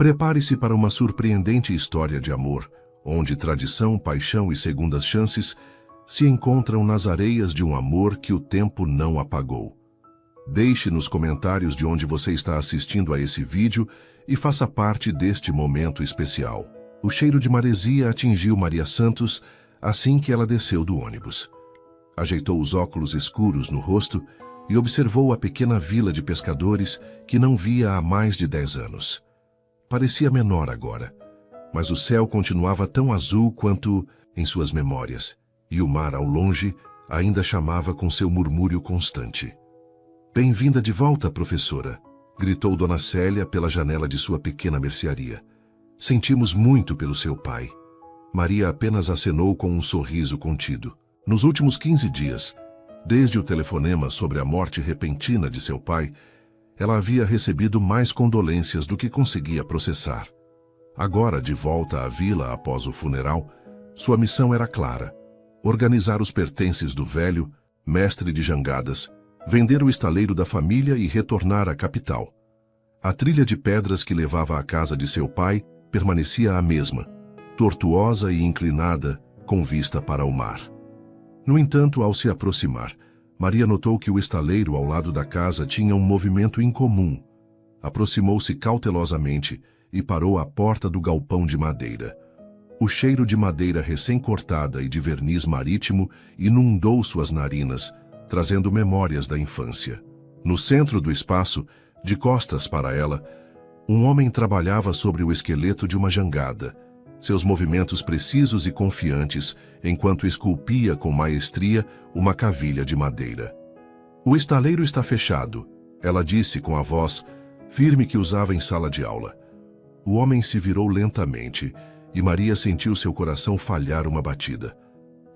Prepare-se para uma surpreendente história de amor, onde tradição, paixão e segundas chances se encontram nas areias de um amor que o tempo não apagou. Deixe nos comentários de onde você está assistindo a esse vídeo e faça parte deste momento especial. O cheiro de maresia atingiu Maria Santos assim que ela desceu do ônibus. Ajeitou os óculos escuros no rosto e observou a pequena vila de pescadores que não via há mais de 10 anos. Parecia menor agora, mas o céu continuava tão azul quanto em suas memórias, e o mar ao longe ainda chamava com seu murmúrio constante. "Bem-vinda de volta, professora", gritou Dona Célia pela janela de sua pequena mercearia. "Sentimos muito pelo seu pai." Maria apenas acenou com um sorriso contido. Nos últimos 15 dias, desde o telefonema sobre a morte repentina de seu pai, ela havia recebido mais condolências do que conseguia processar. Agora, de volta à vila após o funeral, sua missão era clara: organizar os pertences do velho, mestre de jangadas, vender o estaleiro da família e retornar à capital. A trilha de pedras que levava à casa de seu pai permanecia a mesma, tortuosa e inclinada, com vista para o mar. No entanto, ao se aproximar, Maria notou que o estaleiro ao lado da casa tinha um movimento incomum. Aproximou-se cautelosamente e parou à porta do galpão de madeira. O cheiro de madeira recém-cortada e de verniz marítimo inundou suas narinas, trazendo memórias da infância. No centro do espaço, de costas para ela, um homem trabalhava sobre o esqueleto de uma jangada, seus movimentos precisos e confiantes, enquanto esculpia com maestria uma cavilha de madeira. "O estaleiro está fechado", ela disse com a voz firme que usava em sala de aula. O homem se virou lentamente e Maria sentiu seu coração falhar uma batida.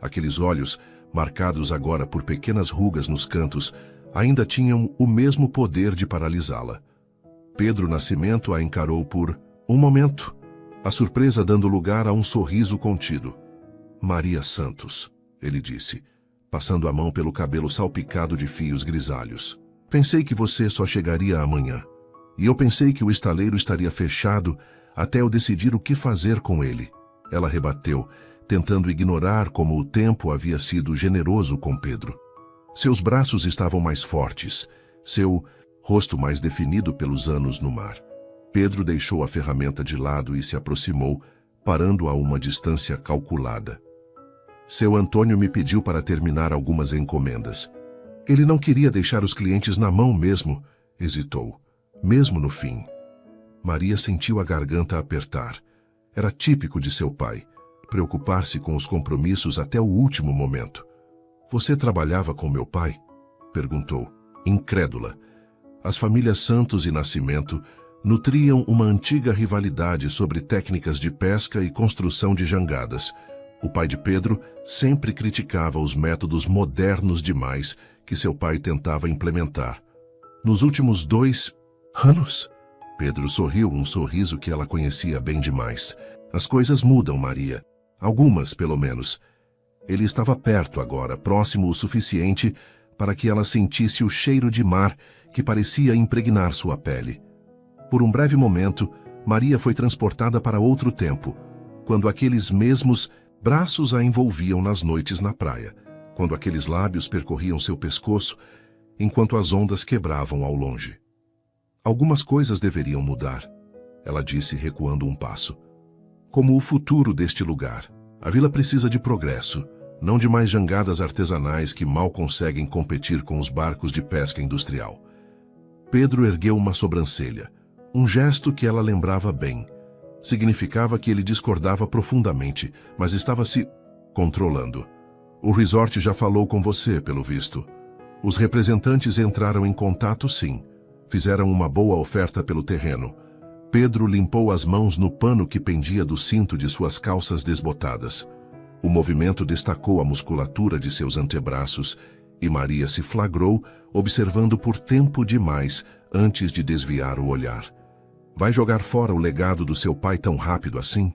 Aqueles olhos, marcados agora por pequenas rugas nos cantos, ainda tinham o mesmo poder de paralisá-la. Pedro Nascimento a encarou por um momento, a surpresa dando lugar a um sorriso contido. "Maria Santos", ele disse, passando a mão pelo cabelo salpicado de fios grisalhos. "Pensei que você só chegaria amanhã. E eu pensei que o estaleiro estaria fechado até eu decidir o que fazer com ele." Ela rebateu, tentando ignorar como o tempo havia sido generoso com Pedro. Seus braços estavam mais fortes, seu rosto mais definido pelos anos no mar. Pedro deixou a ferramenta de lado e se aproximou, parando a uma distância calculada. "Seu Antônio me pediu para terminar algumas encomendas. Ele não queria deixar os clientes na mão mesmo", hesitou, "mesmo no fim." Maria sentiu a garganta apertar. Era típico de seu pai, preocupar-se com os compromissos até o último momento. "Você trabalhava com meu pai?", perguntou, incrédula. As famílias Santos e Nascimento nutriam uma antiga rivalidade sobre técnicas de pesca e construção de jangadas. O pai de Pedro sempre criticava os métodos modernos demais que seu pai tentava implementar. "Nos últimos 2 anos?", Pedro sorriu, um sorriso que ela conhecia bem demais. "As coisas mudam, Maria. Algumas, pelo menos." Ele estava perto agora, próximo o suficiente para que ela sentisse o cheiro de mar que parecia impregnar sua pele. Por um breve momento, Maria foi transportada para outro tempo, quando aqueles mesmos braços a envolviam nas noites na praia, quando aqueles lábios percorriam seu pescoço, enquanto as ondas quebravam ao longe. "Algumas coisas deveriam mudar", ela disse, recuando um passo. "Como o futuro deste lugar. A vila precisa de progresso, não de mais jangadas artesanais que mal conseguem competir com os barcos de pesca industrial." Pedro ergueu uma sobrancelha, um gesto que ela lembrava bem. Significava que ele discordava profundamente, mas estava se controlando. "O resort já falou com você, pelo visto." Os representantes entraram em contato, sim. Fizeram uma boa oferta pelo terreno. Pedro limpou as mãos no pano que pendia do cinto de suas calças desbotadas. O movimento destacou a musculatura de seus antebraços e Maria se flagrou observando por tempo demais antes de desviar o olhar. "Vai jogar fora o legado do seu pai tão rápido assim?"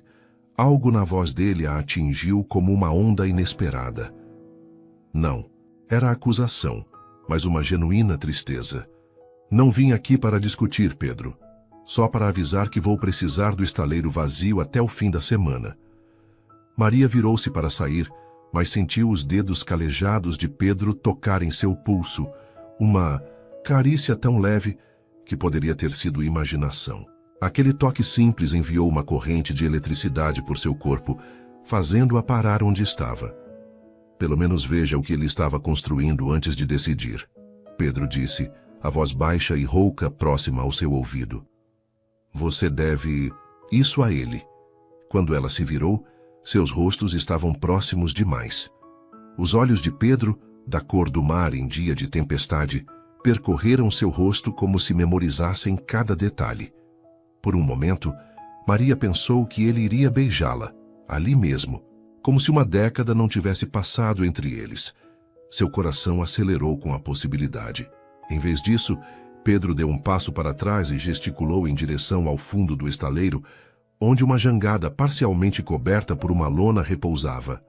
Algo na voz dele a atingiu como uma onda inesperada. Não, era acusação, mas uma genuína tristeza. "Não vim aqui para discutir, Pedro. só para avisar que vou precisar do estaleiro vazio até o fim da semana. Maria virou-se para sair, mas sentiu os dedos calejados de Pedro tocarem seu pulso, uma carícia tão leve que poderia ter sido imaginação. Aquele toque simples enviou uma corrente de eletricidade por seu corpo, fazendo-a parar onde estava. Pelo menos veja o que ele estava construindo antes de decidir, Pedro disse, a voz baixa e rouca próxima ao seu ouvido. Você deve isso a ele. Quando ela se virou, seus rostos estavam próximos demais. Os olhos de Pedro, da cor do mar em dia de tempestade, percorreram seu rosto como se memorizassem cada detalhe. Por um momento, Maria pensou que ele iria beijá-la, ali mesmo, como se uma década não tivesse passado entre eles. Seu coração acelerou com a possibilidade. Em vez disso, Pedro deu um passo para trás e gesticulou em direção ao fundo do estaleiro, onde uma jangada parcialmente coberta por uma lona repousava.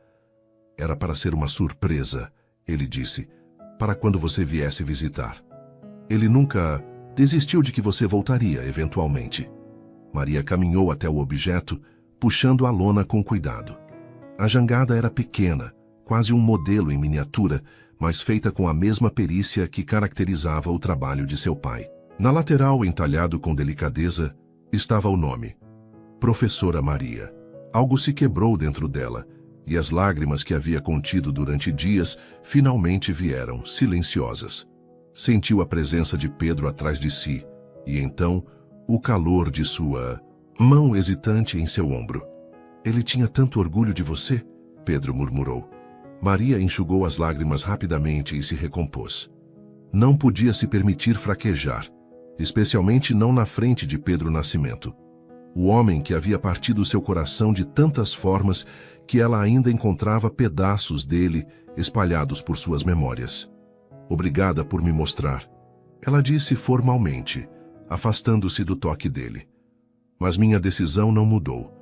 Era para ser uma surpresa, ele disse, para quando você viesse visitar. Ele nunca desistiu de que você voltaria, eventualmente. Maria caminhou até o objeto, puxando a lona com cuidado. A jangada era pequena, quase um modelo em miniatura, mas feita com a mesma perícia que caracterizava o trabalho de seu pai. Na lateral, entalhado com delicadeza, estava o nome: Professora Maria. Algo se quebrou dentro dela, e as lágrimas que havia contido durante dias finalmente vieram, silenciosas. Sentiu a presença de Pedro atrás de si, e então o calor de sua mão hesitante em seu ombro. Ele tinha tanto orgulho de você, Pedro murmurou. Maria enxugou as lágrimas rapidamente e se recompôs. Não podia se permitir fraquejar, especialmente não na frente de Pedro Nascimento. O homem que havia partido seu coração de tantas formas que ela ainda encontrava pedaços dele espalhados por suas memórias. Obrigada por me mostrar, ela disse formalmente, afastando-se do toque dele. Mas minha decisão não mudou.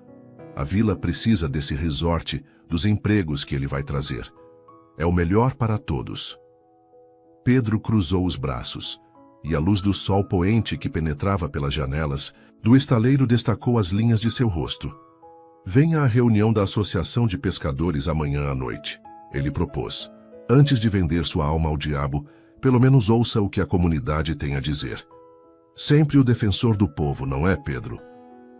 A vila precisa desse resort, dos empregos que ele vai trazer. É o melhor para todos. Pedro cruzou os braços, e a luz do sol poente que penetrava pelas janelas do estaleiro destacou as linhas de seu rosto. Venha à reunião da Associação de Pescadores amanhã à noite, ele propôs. Antes de vender sua alma ao diabo, pelo menos ouça o que a comunidade tem a dizer. Sempre o defensor do povo, não é, Pedro?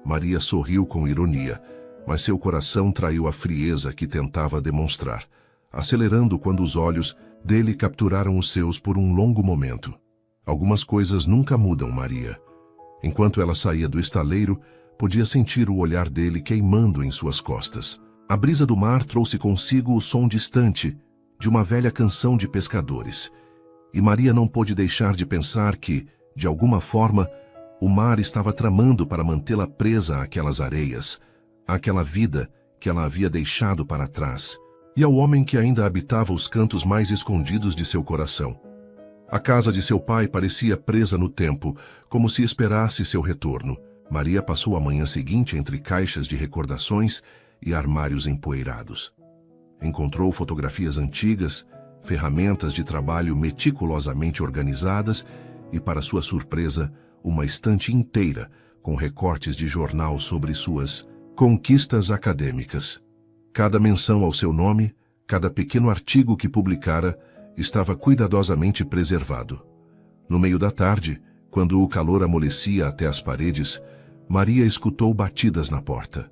Maria sorriu com ironia, mas seu coração traiu a frieza que tentava demonstrar, acelerando quando os olhos dele capturaram os seus por um longo momento. Algumas coisas nunca mudam, Maria. Enquanto ela saía do estaleiro, podia sentir o olhar dele queimando em suas costas. A brisa do mar trouxe consigo o som distante de uma velha canção de pescadores, e Maria não pôde deixar de pensar que, de alguma forma, o mar estava tramando para mantê-la presa àquelas areias, àquela vida que ela havia deixado para trás, e ao homem que ainda habitava os cantos mais escondidos de seu coração. A casa de seu pai parecia presa no tempo, como se esperasse seu retorno. Maria passou a manhã seguinte entre caixas de recordações e armários empoeirados. Encontrou fotografias antigas, ferramentas de trabalho meticulosamente organizadas e, para sua surpresa, uma estante inteira com recortes de jornal sobre suas conquistas acadêmicas. Cada menção ao seu nome, cada pequeno artigo que publicara, estava cuidadosamente preservado. No meio da tarde, quando o calor amolecia até as paredes, Maria escutou batidas na porta.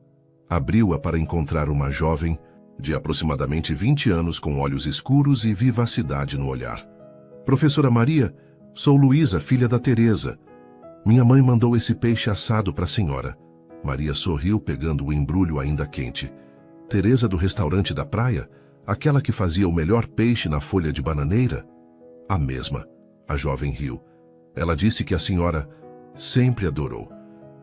Abriu-a para encontrar uma jovem de aproximadamente 20 anos com olhos escuros e vivacidade no olhar. Professora Maria, sou Luísa, filha da Teresa. Minha mãe mandou esse peixe assado para a senhora. Maria sorriu pegando o embrulho ainda quente. Teresa do restaurante da praia? Aquela que fazia o melhor peixe na folha de bananeira? A mesma. A jovem riu. Ela disse que a senhora sempre adorou.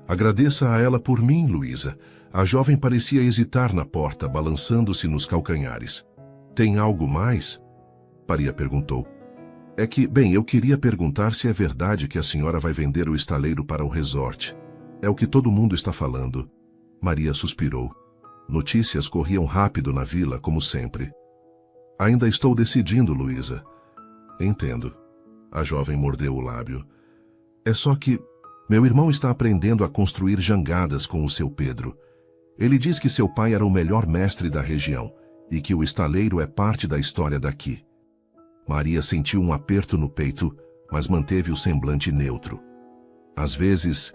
Agradeça a ela por mim, Luísa. A jovem parecia hesitar na porta, balançando-se nos calcanhares. Tem algo mais? Maria perguntou. É que, bem, eu queria perguntar se é verdade que a senhora vai vender o estaleiro para o resort. É o que todo mundo está falando. Maria suspirou. Notícias corriam rápido na vila, como sempre. Ainda estou decidindo, Luísa. Entendo. A jovem mordeu o lábio. É só que Meu irmão está aprendendo a construir jangadas com o seu Pedro. Ele diz que seu pai era o melhor mestre da região e que o estaleiro é parte da história daqui. Maria sentiu um aperto no peito, mas manteve o semblante neutro. Às vezes,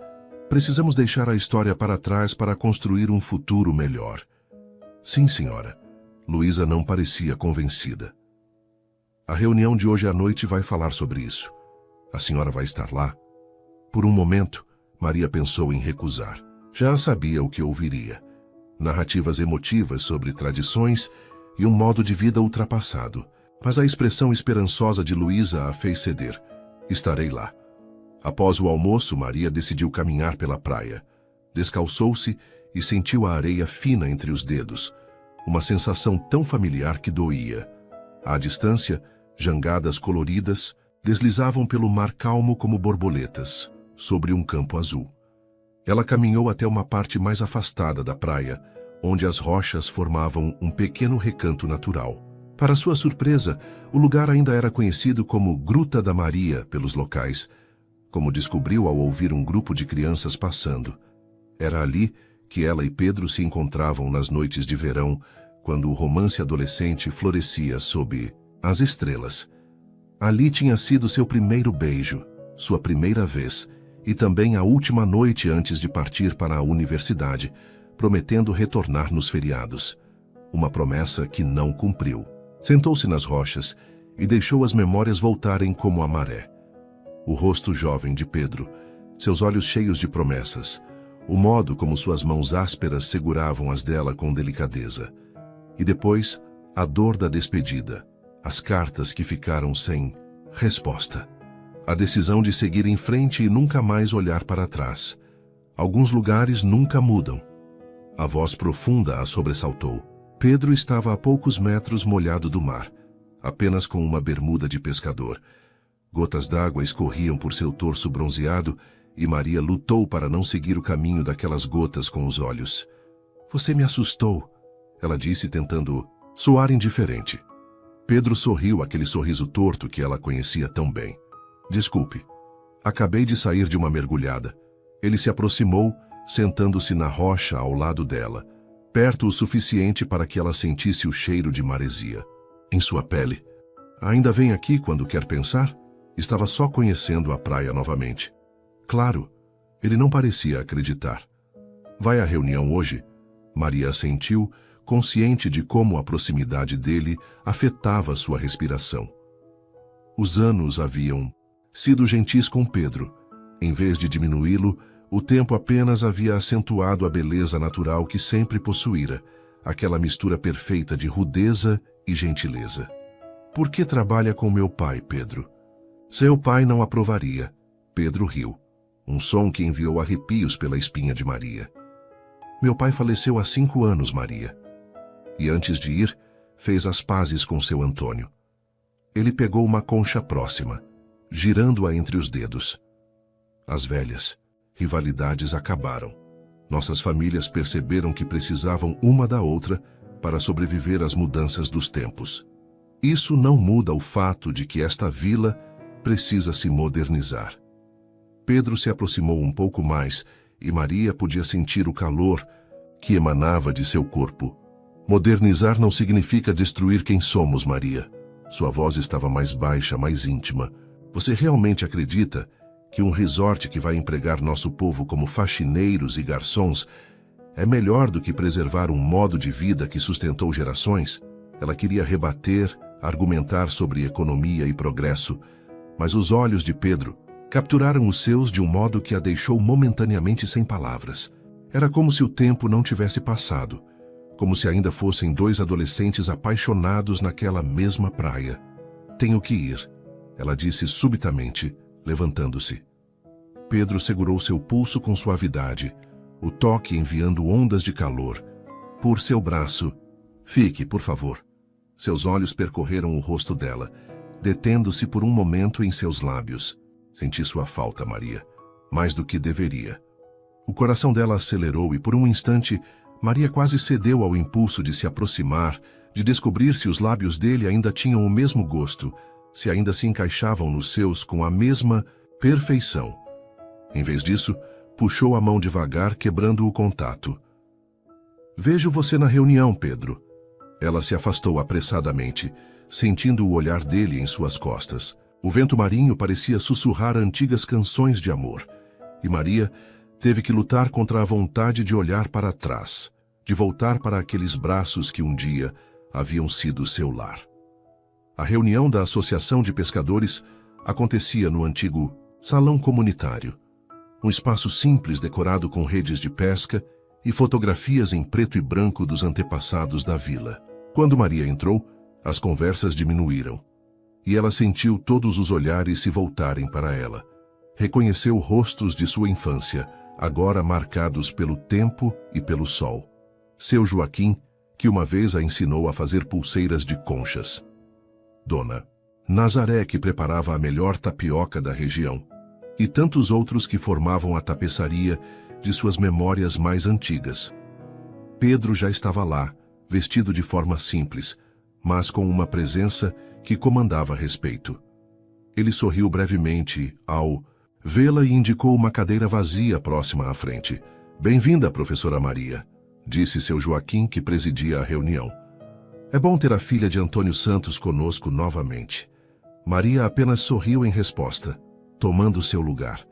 precisamos deixar a história para trás para construir um futuro melhor. Sim, senhora. Luísa não parecia convencida. A reunião de hoje à noite vai falar sobre isso. A senhora vai estar lá? Por um momento, Maria pensou em recusar. Já sabia o que ouviria. Narrativas emotivas sobre tradições e um modo de vida ultrapassado. Mas a expressão esperançosa de Luísa a fez ceder. Estarei lá. Após o almoço, Maria decidiu caminhar pela praia. Descalçou-se e sentiu a areia fina entre os dedos. Uma sensação tão familiar que doía. À distância, jangadas coloridas deslizavam pelo mar calmo como borboletas, sobre um campo azul. Ela caminhou até uma parte mais afastada da praia, onde as rochas formavam um pequeno recanto natural. Para sua surpresa, o lugar ainda era conhecido como Gruta da Maria pelos locais, como descobriu ao ouvir um grupo de crianças passando. Era ali que ela e Pedro se encontravam nas noites de verão, quando o romance adolescente florescia sob as estrelas. Ali tinha sido seu primeiro beijo, sua primeira vez, e também a última noite antes de partir para a universidade, prometendo retornar nos feriados. Uma promessa que não cumpriu. Sentou-se nas rochas e deixou as memórias voltarem como a maré. O rosto jovem de Pedro, seus olhos cheios de promessas, o modo como suas mãos ásperas seguravam as dela com delicadeza. E depois, a dor da despedida, as cartas que ficaram sem resposta. A decisão de seguir em frente e nunca mais olhar para trás. Alguns lugares nunca mudam. A voz profunda a sobressaltou. Pedro estava a poucos metros molhado do mar, apenas com uma bermuda de pescador. Gotas d'água escorriam por seu torso bronzeado e Maria lutou para não seguir o caminho daquelas gotas com os olhos. Você me assustou, ela disse tentando soar indiferente. Pedro sorriu aquele sorriso torto que ela conhecia tão bem. Desculpe, acabei de sair de uma mergulhada. Ele se aproximou, sentando-se na rocha ao lado dela, perto o suficiente para que ela sentisse o cheiro de maresia em sua pele. Ainda vem aqui quando quer pensar? Estava só conhecendo a praia novamente. Claro, ele não parecia acreditar. Vai à reunião hoje? Maria assentiu, consciente de como a proximidade dele afetava sua respiração. Os anos haviam sido gentis com Pedro. Em vez de diminuí-lo, o tempo apenas havia acentuado a beleza natural que sempre possuíra, aquela mistura perfeita de rudeza e gentileza. Por que trabalha com meu pai, Pedro? Seu pai não aprovaria. Pedro riu, um som que enviou arrepios pela espinha de Maria. Meu pai faleceu há 5 anos, Maria. E antes de ir, fez as pazes com seu Antônio. Ele pegou uma concha próxima, girando-a entre os dedos. As velhas rivalidades acabaram. Nossas famílias perceberam que precisavam uma da outra para sobreviver às mudanças dos tempos. Isso não muda o fato de que esta vila precisa se modernizar. Pedro se aproximou um pouco mais e Maria podia sentir o calor que emanava de seu corpo. Modernizar não significa destruir quem somos, Maria. Sua voz estava mais baixa, mais íntima. Você realmente acredita que um resort que vai empregar nosso povo como faxineiros e garçons é melhor do que preservar um modo de vida que sustentou gerações? Ela queria rebater, argumentar sobre economia e progresso, mas os olhos de Pedro capturaram os seus de um modo que a deixou momentaneamente sem palavras. Era como se o tempo não tivesse passado, como se ainda fossem 2 adolescentes apaixonados naquela mesma praia. Tenho que ir, ela disse subitamente, levantando-se. Pedro segurou seu pulso com suavidade, o toque enviando ondas de calor. Por seu braço. Fique, por favor. Seus olhos percorreram o rosto dela, detendo-se por um momento em seus lábios. Senti sua falta, Maria, mais do que deveria. O coração dela acelerou e por um instante, Maria quase cedeu ao impulso de se aproximar, de descobrir se os lábios dele ainda tinham o mesmo gosto, se ainda se encaixavam nos seus com a mesma perfeição. Em vez disso, puxou a mão devagar, quebrando o contato. Vejo você na reunião, Pedro. Ela se afastou apressadamente, sentindo o olhar dele em suas costas. O vento marinho parecia sussurrar antigas canções de amor, e Maria teve que lutar contra a vontade de olhar para trás, de voltar para aqueles braços que um dia haviam sido seu lar. A reunião da Associação de Pescadores acontecia no antigo salão comunitário, um espaço simples decorado com redes de pesca e fotografias em preto e branco dos antepassados da vila. Quando Maria entrou, as conversas diminuíram, e ela sentiu todos os olhares se voltarem para ela. Reconheceu rostos de sua infância, agora marcados pelo tempo e pelo sol. Seu Joaquim, que uma vez a ensinou a fazer pulseiras de conchas. Dona Nazaré, que preparava a melhor tapioca da região. E tantos outros que formavam a tapeçaria de suas memórias mais antigas. Pedro já estava lá, vestido de forma simples, mas com uma presença que comandava respeito. Ele sorriu brevemente ao vê-la e indicou uma cadeira vazia próxima à frente. Bem-vinda, professora Maria, disse seu Joaquim, que presidia a reunião. É bom ter a filha de Antônio Santos conosco novamente. Maria apenas sorriu em resposta, tomando seu lugar.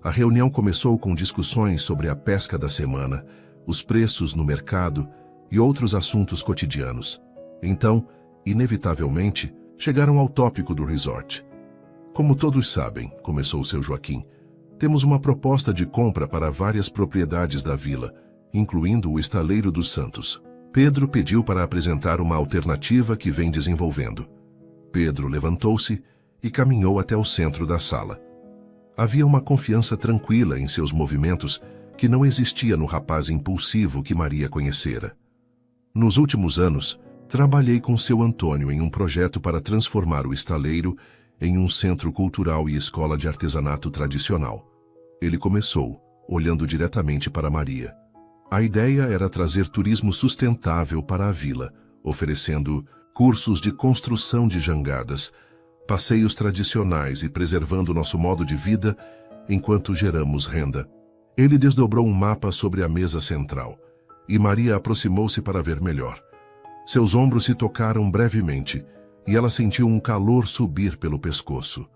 A reunião começou com discussões sobre a pesca da semana, os preços no mercado e outros assuntos cotidianos. Então, inevitavelmente, chegaram ao tópico do resort. Como todos sabem, começou seu Joaquim, temos uma proposta de compra para várias propriedades da vila, incluindo o Estaleiro dos Santos. Pedro pediu para apresentar uma alternativa que vem desenvolvendo. Pedro levantou-se e caminhou até o centro da sala. Havia uma confiança tranquila em seus movimentos que não existia no rapaz impulsivo que Maria conhecera. Nos últimos anos, trabalhei com seu Antônio em um projeto para transformar o estaleiro em um centro cultural e escola de artesanato tradicional. Ele começou, olhando diretamente para Maria. A ideia era trazer turismo sustentável para a vila, oferecendo cursos de construção de jangadas, passeios tradicionais e preservando nosso modo de vida enquanto geramos renda. Ele desdobrou um mapa sobre a mesa central, e Maria aproximou-se para ver melhor. Seus ombros se tocaram brevemente, e ela sentiu um calor subir pelo pescoço.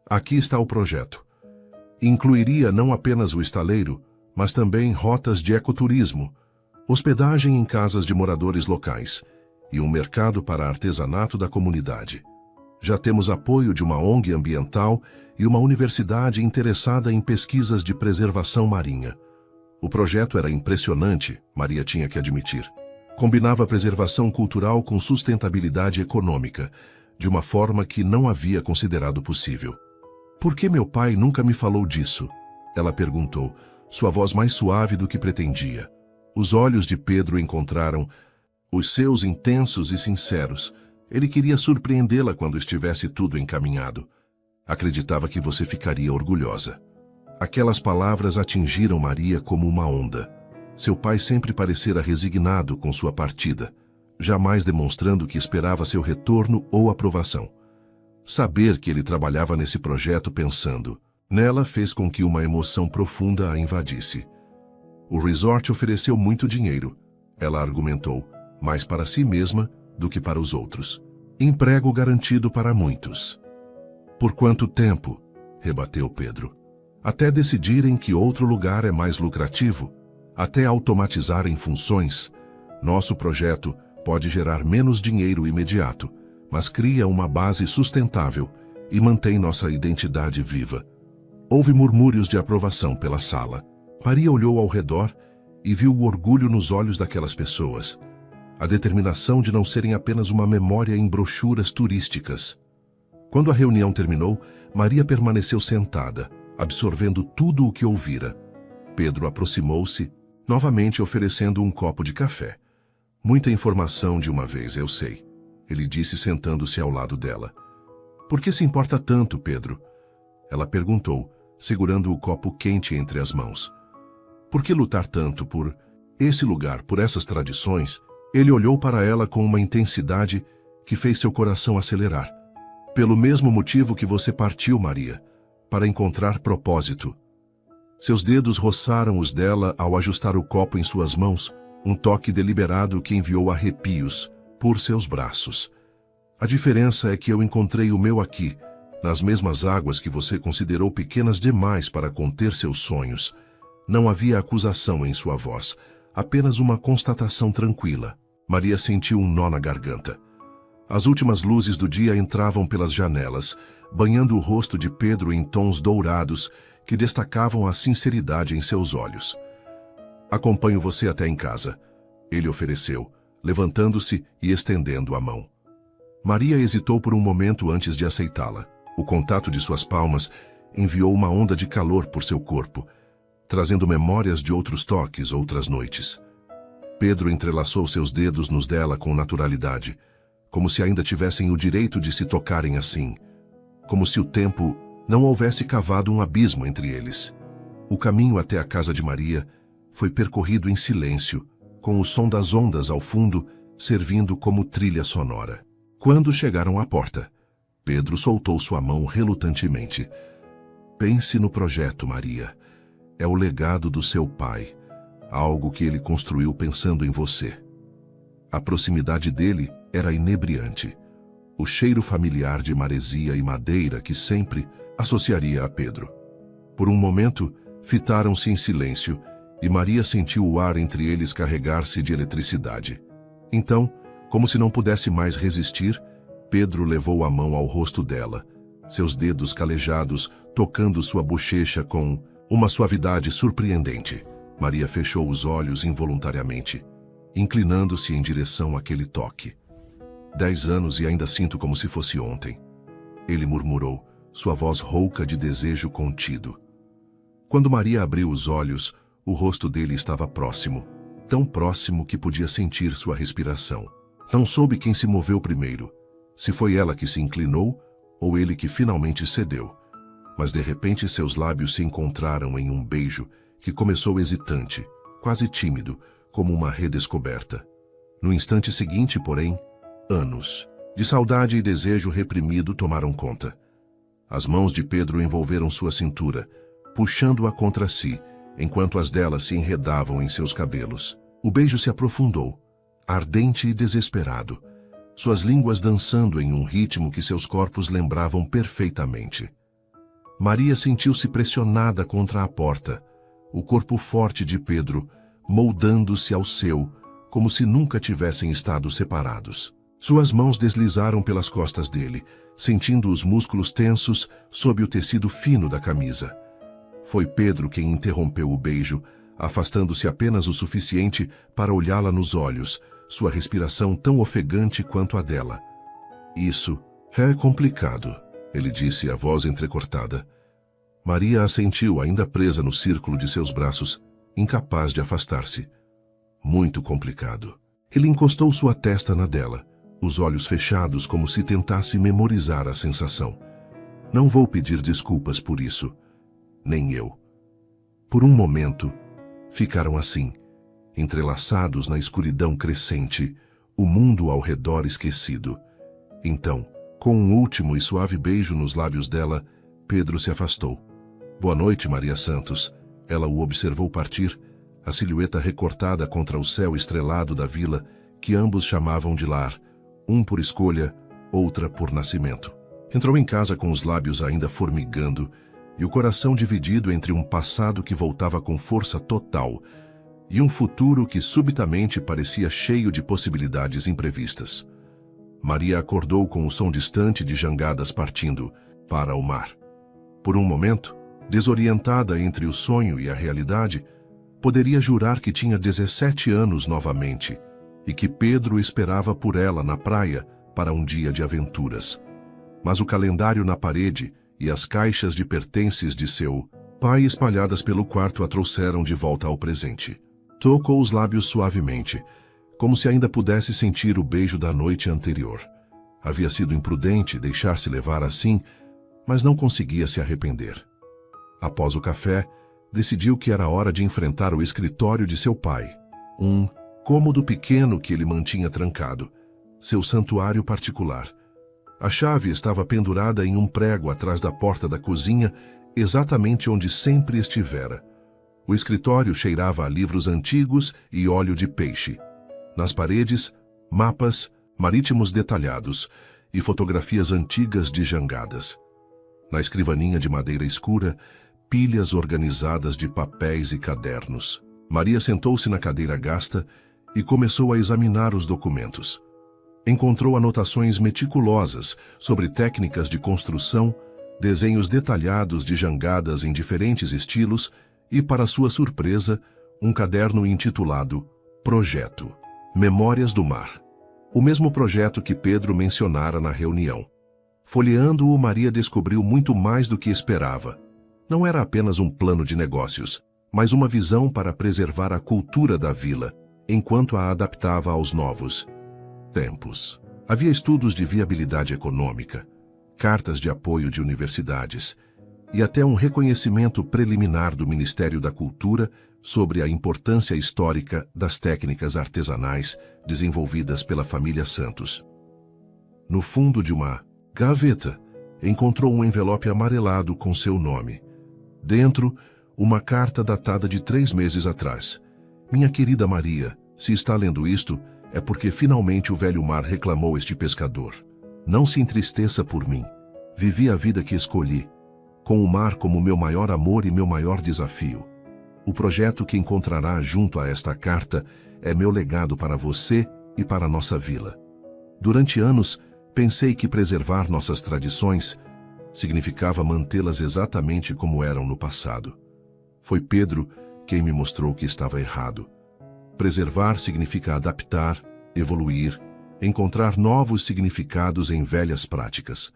Aqui está o projeto. Incluiria não apenas o estaleiro, mas também rotas de ecoturismo, hospedagem em casas de moradores locais e um mercado para artesanato da comunidade. Já temos apoio de uma ONG ambiental e uma universidade interessada em pesquisas de preservação marinha. O projeto era impressionante, Maria tinha que admitir. Combinava preservação cultural com sustentabilidade econômica, de uma forma que não havia considerado possível. Por que meu pai nunca me falou disso? Ela perguntou, sua voz mais suave do que pretendia. Os olhos de Pedro encontraram os seus intensos e sinceros. Ele queria surpreendê-la quando estivesse tudo encaminhado. Acreditava que você ficaria orgulhosa. Aquelas palavras atingiram Maria como uma onda. Seu pai sempre parecera resignado com sua partida, jamais demonstrando que esperava seu retorno ou aprovação. Saber que ele trabalhava nesse projeto pensando nela fez com que uma emoção profunda a invadisse. O resort ofereceu muito dinheiro, ela argumentou, mais para si mesma do que para os outros. Emprego garantido para muitos. Por quanto tempo? Rebateu Pedro. Até decidirem que outro lugar é mais lucrativo, até automatizarem funções. Nosso projeto pode gerar menos dinheiro imediato, mas cria uma base sustentável e mantém nossa identidade viva. Houve murmúrios de aprovação pela sala. Maria olhou ao redor e viu o orgulho nos olhos daquelas pessoas. A determinação de não serem apenas uma memória em brochuras turísticas. Quando a reunião terminou, Maria permaneceu sentada, absorvendo tudo o que ouvira. Pedro aproximou-se, novamente oferecendo um copo de café. Muita informação de uma vez, eu sei, ele disse sentando-se ao lado dela. Por que se importa tanto, Pedro? Ela perguntou, segurando o copo quente entre as mãos. Por que lutar tanto por esse lugar, por essas tradições? Ele olhou para ela com uma intensidade que fez seu coração acelerar. Pelo mesmo motivo que você partiu, Maria, para encontrar propósito. Seus dedos roçaram os dela ao ajustar o copo em suas mãos, um toque deliberado que enviou arrepios por seus braços. A diferença é que eu encontrei o meu aqui, nas mesmas águas que você considerou pequenas demais para conter seus sonhos. Não havia acusação em sua voz, apenas uma constatação tranquila. Maria sentiu um nó na garganta. As últimas luzes do dia entravam pelas janelas, banhando o rosto de Pedro em tons dourados que destacavam a sinceridade em seus olhos. Acompanho você até em casa, ele ofereceu, levantando-se e estendendo a mão. Maria hesitou por um momento antes de aceitá-la. O contato de suas palmas enviou uma onda de calor por seu corpo, trazendo memórias de outros toques, outras noites. Pedro entrelaçou seus dedos nos dela com naturalidade, como se ainda tivessem o direito de se tocarem assim, como se o tempo não houvesse cavado um abismo entre eles. O caminho até a casa de Maria foi percorrido em silêncio, com o som das ondas ao fundo servindo como trilha sonora. Quando chegaram à porta, Pedro soltou sua mão relutantemente. Pense no projeto, Maria. É o legado do seu pai, algo que ele construiu pensando em você. A proximidade dele era inebriante. O cheiro familiar de maresia e madeira que sempre associaria a Pedro. Por um momento, fitaram-se em silêncio e Maria sentiu o ar entre eles carregar-se de eletricidade. Então, como se não pudesse mais resistir, Pedro levou a mão ao rosto dela, seus dedos calejados tocando sua bochecha com uma suavidade surpreendente. Maria fechou os olhos involuntariamente, inclinando-se em direção àquele toque. 10 anos e ainda sinto como se fosse ontem. Ele murmurou, sua voz rouca de desejo contido. Quando Maria abriu os olhos, o rosto dele estava próximo, tão próximo que podia sentir sua respiração. Não soube quem se moveu primeiro, se foi ela que se inclinou ou ele que finalmente cedeu. Mas de repente seus lábios se encontraram em um beijo que começou hesitante, quase tímido, como uma redescoberta. No instante seguinte, porém, anos de saudade e desejo reprimido tomaram conta. As mãos de Pedro envolveram sua cintura, puxando-a contra si, enquanto as dela se enredavam em seus cabelos. O beijo se aprofundou, ardente e desesperado, suas línguas dançando em um ritmo que seus corpos lembravam perfeitamente. Maria sentiu-se pressionada contra a porta, o corpo forte de Pedro moldando-se ao seu, como se nunca tivessem estado separados. Suas mãos deslizaram pelas costas dele, sentindo os músculos tensos sob o tecido fino da camisa. Foi Pedro quem interrompeu o beijo, afastando-se apenas o suficiente para olhá-la nos olhos, sua respiração tão ofegante quanto a dela. Isso é complicado, ele disse, a voz entrecortada. Maria assentiu, ainda presa no círculo de seus braços, incapaz de afastar-se. Muito complicado. Ele encostou sua testa na dela, os olhos fechados como se tentasse memorizar a sensação. Não vou pedir desculpas por isso. Nem eu. Por um momento, ficaram assim, entrelaçados na escuridão crescente, o mundo ao redor esquecido. Então, com um último e suave beijo nos lábios dela, Pedro se afastou. Boa noite, Maria Santos. Ela o observou partir, a silhueta recortada contra o céu estrelado da vila, que ambos chamavam de lar, um por escolha, outra por nascimento. Entrou em casa com os lábios ainda formigando e o coração dividido entre um passado que voltava com força total e um futuro que subitamente parecia cheio de possibilidades imprevistas. Maria acordou com o som distante de jangadas partindo para o mar. Por um momento, desorientada entre o sonho e a realidade, poderia jurar que tinha 17 anos novamente e que Pedro esperava por ela na praia para um dia de aventuras. Mas o calendário na parede e as caixas de pertences de seu pai espalhadas pelo quarto a trouxeram de volta ao presente. Tocou os lábios suavemente, como se ainda pudesse sentir o beijo da noite anterior. Havia sido imprudente deixar-se levar assim, mas não conseguia se arrepender. Após o café, decidiu que era hora de enfrentar o escritório de seu pai, um cômodo pequeno que ele mantinha trancado, seu santuário particular. A chave estava pendurada em um prego atrás da porta da cozinha exatamente onde sempre estivera. O escritório cheirava a livros antigos e óleo de peixe. Nas paredes, mapas marítimos detalhados e fotografias antigas de jangadas. Na escrivaninha de madeira escura, pilhas organizadas de papéis e cadernos. Maria sentou-se na cadeira gasta e começou a examinar os documentos. Encontrou anotações meticulosas sobre técnicas de construção, desenhos detalhados de jangadas em diferentes estilos e, para sua surpresa, um caderno intitulado Projeto Memórias do Mar. O mesmo projeto que Pedro mencionara na reunião. Folheando-o, Maria descobriu muito mais do que esperava. Não era apenas um plano de negócios, mas uma visão para preservar a cultura da vila, enquanto a adaptava aos novos tempos. Havia estudos de viabilidade econômica, cartas de apoio de universidades e até um reconhecimento preliminar do Ministério da Cultura sobre a importância histórica das técnicas artesanais desenvolvidas pela família Santos. No fundo de uma gaveta, encontrou um envelope amarelado com seu nome. Dentro, uma carta datada de 3 meses atrás. Minha querida Maria, se está lendo isto, é porque finalmente o velho mar reclamou este pescador. Não se entristeça por mim. Vivi a vida que escolhi, com o mar como meu maior amor e meu maior desafio. O projeto que encontrará junto a esta carta é meu legado para você e para a nossa vila. Durante anos, pensei que preservar nossas tradições significava mantê-las exatamente como eram no passado. Foi Pedro quem me mostrou que estava errado. Preservar significa adaptar, evoluir, encontrar novos significados em velhas práticas.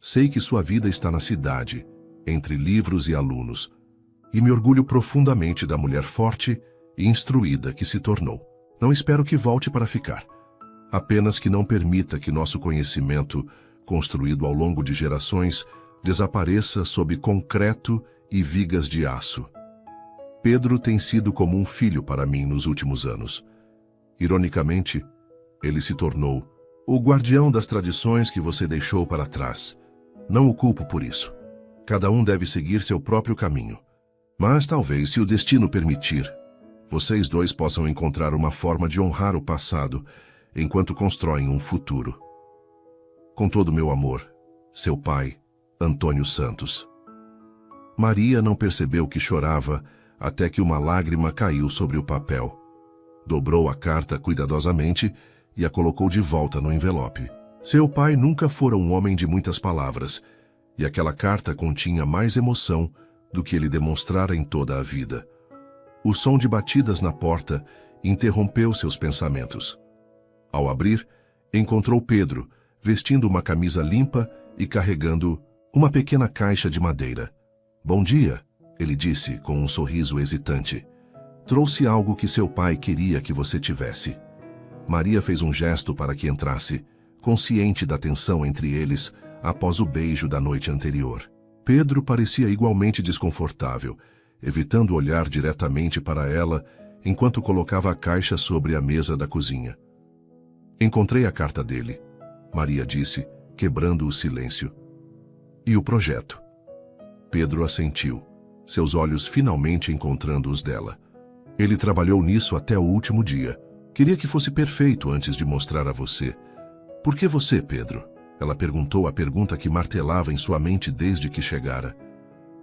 Sei que sua vida está na cidade, entre livros e alunos, e me orgulho profundamente da mulher forte e instruída que se tornou. Não espero que volte para ficar. Apenas que não permita que nosso conhecimento, construído ao longo de gerações, desapareça sob concreto e vigas de aço. Pedro tem sido como um filho para mim nos últimos anos. Ironicamente, ele se tornou o guardião das tradições que você deixou para trás. Não o culpo por isso. Cada um deve seguir seu próprio caminho. Mas talvez, se o destino permitir, vocês dois possam encontrar uma forma de honrar o passado enquanto constroem um futuro. Com todo o meu amor, seu pai, Antônio Santos. Maria não percebeu que chorava até que uma lágrima caiu sobre o papel. Dobrou a carta cuidadosamente e a colocou de volta no envelope. Seu pai nunca fora um homem de muitas palavras, e aquela carta continha mais emoção do que ele demonstrara em toda a vida. O som de batidas na porta interrompeu seus pensamentos. Ao abrir, encontrou Pedro, vestindo uma camisa limpa e carregando uma pequena caixa de madeira. "Bom dia", ele disse com um sorriso hesitante. "Trouxe algo que seu pai queria que você tivesse." Maria fez um gesto para que entrasse, consciente da tensão entre eles após o beijo da noite anterior. Pedro parecia igualmente desconfortável, evitando olhar diretamente para ela enquanto colocava a caixa sobre a mesa da cozinha. "Encontrei a carta dele", Maria disse, quebrando o silêncio. "E o projeto?" Pedro assentiu, seus olhos finalmente encontrando os dela. "Ele trabalhou nisso até o último dia. Queria que fosse perfeito antes de mostrar a você." "Por que você, Pedro?" Ela perguntou a pergunta que martelava em sua mente desde que chegara.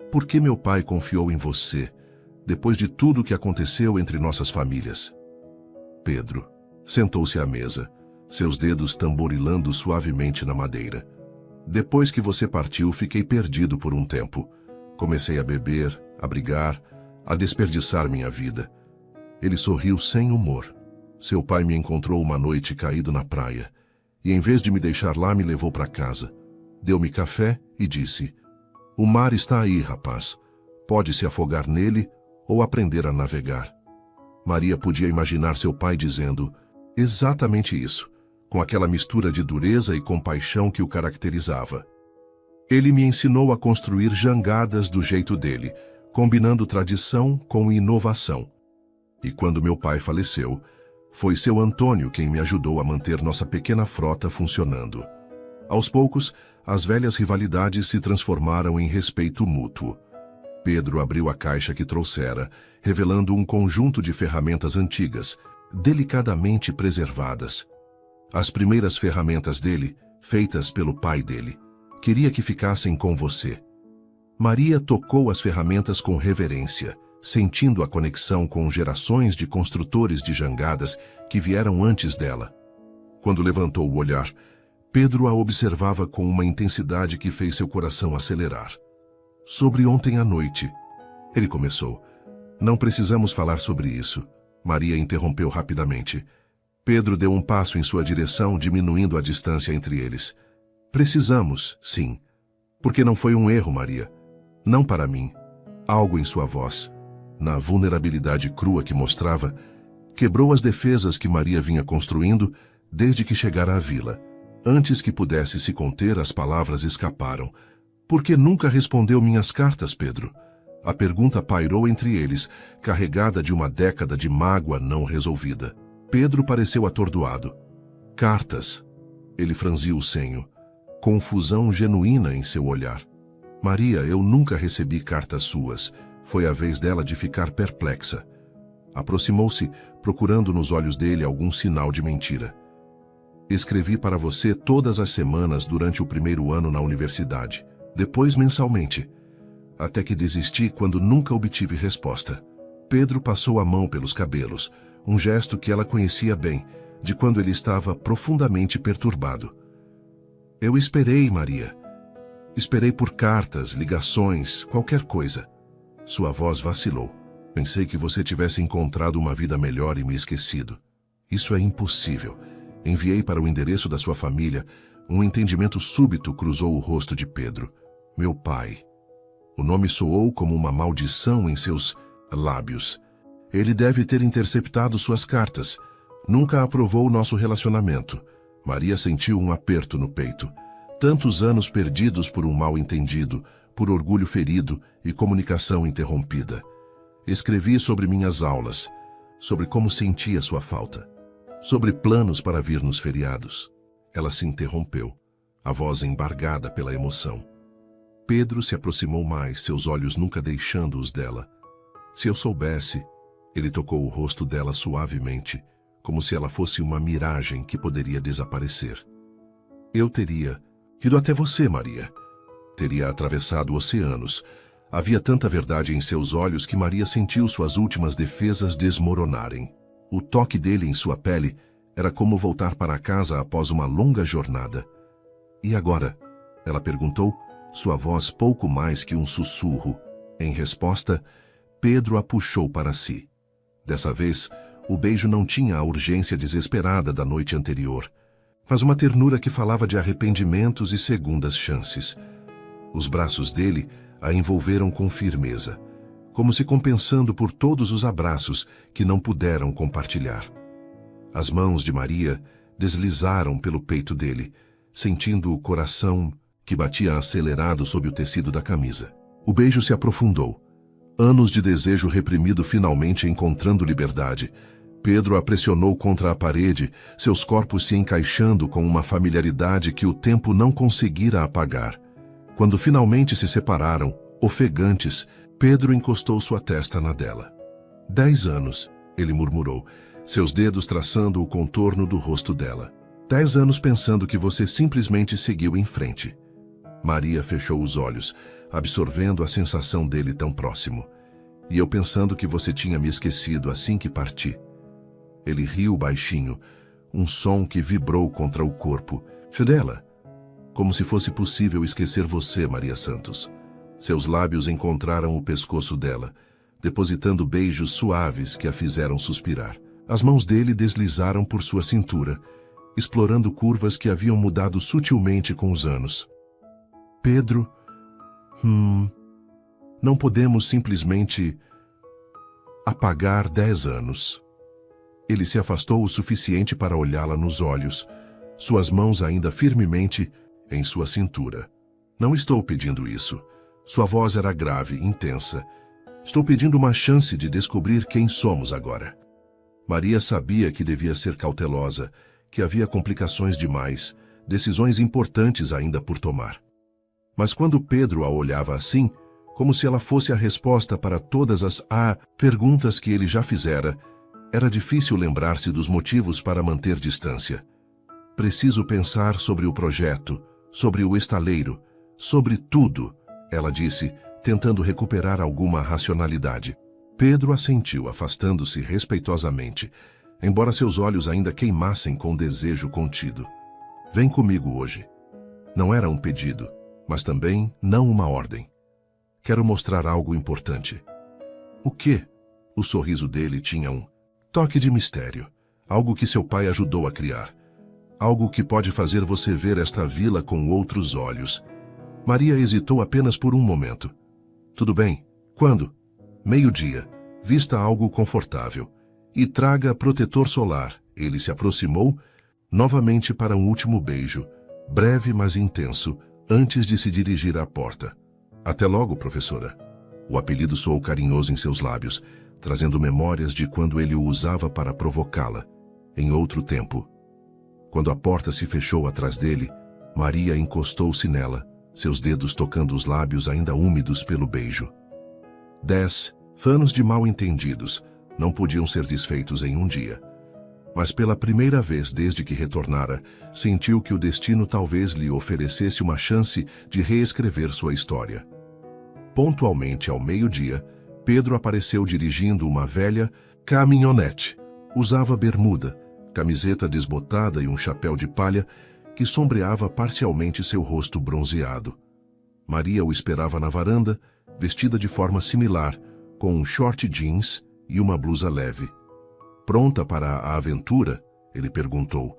"Por que meu pai confiou em você, depois de tudo o que aconteceu entre nossas famílias?" Pedro sentou-se à mesa, seus dedos tamborilando suavemente na madeira. "Depois que você partiu, fiquei perdido por um tempo. Comecei a beber, a brigar, a desperdiçar minha vida." Ele sorriu sem humor. "Seu pai me encontrou uma noite caído na praia, e em vez de me deixar lá, me levou para casa. Deu-me café e disse: 'O mar está aí, rapaz. Pode se afogar nele ou aprender a navegar.'" Maria podia imaginar seu pai dizendo exatamente isso, com aquela mistura de dureza e compaixão que o caracterizava. "Ele me ensinou a construir jangadas do jeito dele, combinando tradição com inovação. E quando meu pai faleceu, foi seu Antônio quem me ajudou a manter nossa pequena frota funcionando. Aos poucos, as velhas rivalidades se transformaram em respeito mútuo. Pedro abriu a caixa que trouxera, revelando um conjunto de ferramentas antigas, delicadamente preservadas. As primeiras ferramentas dele, feitas pelo pai dele. Queria que ficassem com você. Maria tocou as ferramentas com reverência, sentindo a conexão com gerações de construtores de jangadas que vieram antes dela. Quando levantou o olhar, Pedro a observava com uma intensidade que fez seu coração acelerar. Sobre ontem à noite, ele começou. Não precisamos falar sobre isso. Maria interrompeu rapidamente. Pedro deu um passo em sua direção, diminuindo a distância entre eles. Precisamos, sim. Porque não foi um erro, Maria. Não para mim. Algo em sua voz, na vulnerabilidade crua que mostrava, quebrou as defesas que Maria vinha construindo desde que chegara à vila. Antes que pudesse se conter, as palavras escaparam. Por que nunca respondeu minhas cartas, Pedro? A pergunta pairou entre eles, carregada de uma década de mágoa não resolvida. Pedro pareceu atordoado. Cartas. Ele franziu o senho. Confusão genuína em seu olhar. Maria, eu nunca recebi cartas suas. Foi a vez dela de ficar perplexa. Aproximou-se, procurando nos olhos dele algum sinal de mentira. Escrevi para você todas as semanas durante o primeiro ano na universidade. Depois mensalmente. Até que desisti quando nunca obtive resposta. Pedro passou a mão pelos cabelos, um gesto que ela conhecia bem, de quando ele estava profundamente perturbado. Eu esperei, Maria. Esperei por cartas, ligações, qualquer coisa. Sua voz vacilou. Pensei que você tivesse encontrado uma vida melhor e me esquecido. Isso é impossível. Enviei para o endereço da sua família. Um entendimento súbito cruzou o rosto de Pedro. Meu pai. O nome soou como uma maldição em seus lábios. Ele deve ter interceptado suas cartas. Nunca aprovou nosso relacionamento. Maria sentiu um aperto no peito. Tantos anos perdidos por um mal-entendido, por orgulho ferido e comunicação interrompida. Escrevi sobre minhas aulas, sobre como sentia sua falta, sobre planos para vir nos feriados. Ela se interrompeu, a voz embargada pela emoção. Pedro se aproximou mais, seus olhos nunca deixando os dela. Se eu soubesse, ele tocou o rosto dela suavemente, como se ela fosse uma miragem que poderia desaparecer. Eu teria ido até você, Maria. Teria atravessado oceanos. Havia tanta verdade em seus olhos que Maria sentiu suas últimas defesas desmoronarem. O toque dele em sua pele era como voltar para casa após uma longa jornada. E agora? Ela perguntou, sua voz pouco mais que um sussurro. Em resposta, Pedro a puxou para si. Dessa vez, o beijo não tinha a urgência desesperada da noite anterior, mas uma ternura que falava de arrependimentos e segundas chances. Os braços dele a envolveram com firmeza, como se compensando por todos os abraços que não puderam compartilhar. As mãos de Maria deslizaram pelo peito dele, sentindo o coração que batia acelerado sob o tecido da camisa. O beijo se aprofundou. Anos de desejo reprimido finalmente encontrando liberdade. Pedro a pressionou contra a parede, seus corpos se encaixando com uma familiaridade que o tempo não conseguira apagar. Quando finalmente se separaram, ofegantes, Pedro encostou sua testa na dela. 10 anos, ele murmurou, seus dedos traçando o contorno do rosto dela. 10 anos pensando que você simplesmente seguiu em frente. Maria fechou os olhos, absorvendo a sensação dele tão próximo. E eu pensando que você tinha me esquecido assim que parti. Ele riu baixinho, um som que vibrou contra o corpo dela, como se fosse possível esquecer você, Maria Santos. Seus lábios encontraram o pescoço dela, depositando beijos suaves que a fizeram suspirar. As mãos dele deslizaram por sua cintura, explorando curvas que haviam mudado sutilmente com os anos. Pedro, não podemos simplesmente apagar 10 anos. Ele se afastou o suficiente para olhá-la nos olhos, suas mãos ainda firmemente em sua cintura. Não estou pedindo isso. Sua voz era grave, intensa. Estou pedindo uma chance de descobrir quem somos agora. Maria sabia que devia ser cautelosa, que havia complicações demais, decisões importantes ainda por tomar. Mas quando Pedro a olhava assim, como se ela fosse a resposta para todas as perguntas que ele já fizera, era difícil lembrar-se dos motivos para manter distância. Preciso pensar sobre o projeto, sobre o estaleiro, sobre tudo, ela disse, tentando recuperar alguma racionalidade. Pedro assentiu, afastando-se respeitosamente, embora seus olhos ainda queimassem com desejo contido. Vem comigo hoje. Não era um pedido, mas também não uma ordem. Quero mostrar algo importante. O quê? O sorriso dele tinha um toque de mistério, algo que seu pai ajudou a criar. Algo que pode fazer você ver esta vila com outros olhos. Maria hesitou apenas por um momento. Tudo bem. Quando? 12:00. Vista algo confortável. E traga protetor solar. Ele se aproximou, novamente para um último beijo, breve mas intenso, antes de se dirigir à porta. Até logo, professora. O apelido soou carinhoso em seus lábios, trazendo memórias de quando ele o usava para provocá-la, em outro tempo. Quando a porta se fechou atrás dele, Maria encostou-se nela, seus dedos tocando os lábios ainda úmidos pelo beijo. 10 anos de mal-entendidos não podiam ser desfeitos em um dia. Mas pela primeira vez desde que retornara, sentiu que o destino talvez lhe oferecesse uma chance de reescrever sua história. Pontualmente ao 12:00, Pedro apareceu dirigindo uma velha caminhonete. Usava bermuda, camiseta desbotada e um chapéu de palha que sombreava parcialmente seu rosto bronzeado. Maria o esperava na varanda, vestida de forma similar, com um short jeans e uma blusa leve. Pronta para a aventura? Ele perguntou,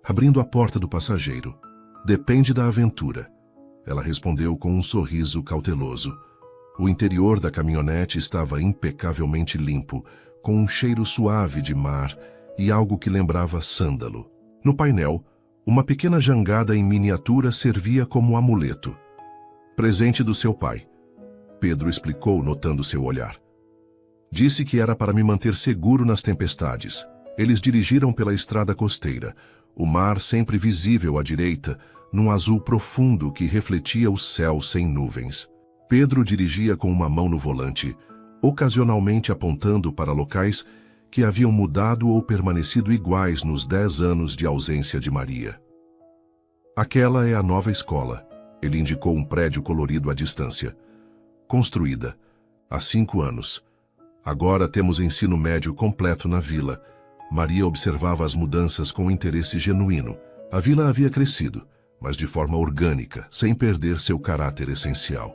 abrindo a porta do passageiro. Depende da aventura. Ela respondeu com um sorriso cauteloso. O interior da caminhonete estava impecavelmente limpo, com um cheiro suave de mar e algo que lembrava sândalo. No painel, uma pequena jangada em miniatura servia como amuleto. Presente do seu pai. Pedro explicou, notando seu olhar. Disse que era para me manter seguro nas tempestades. Eles dirigiram pela estrada costeira, o mar sempre visível à direita, num azul profundo que refletia o céu sem nuvens. Pedro dirigia com uma mão no volante, ocasionalmente apontando para locais que haviam mudado ou permanecido iguais nos 10 anos de ausência de Maria. Aquela é a nova escola. Ele indicou um prédio colorido à distância. Construída há 5 anos. Agora temos ensino médio completo na vila. Maria observava as mudanças com interesse genuíno. A vila havia crescido, mas de forma orgânica, sem perder seu caráter essencial.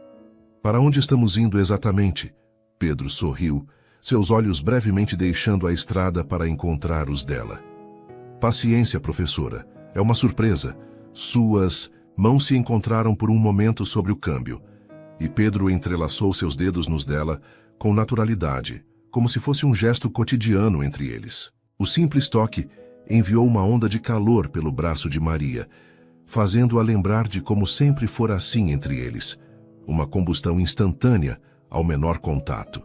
Para onde estamos indo exatamente? Pedro sorriu, seus olhos brevemente deixando a estrada para encontrar os dela. Paciência, professora. É uma surpresa. Suas mãos se encontraram por um momento sobre o câmbio, e Pedro entrelaçou seus dedos nos dela com naturalidade, como se fosse um gesto cotidiano entre eles. O simples toque enviou uma onda de calor pelo braço de Maria, fazendo-a lembrar de como sempre fora assim entre eles, uma combustão instantânea ao menor contato.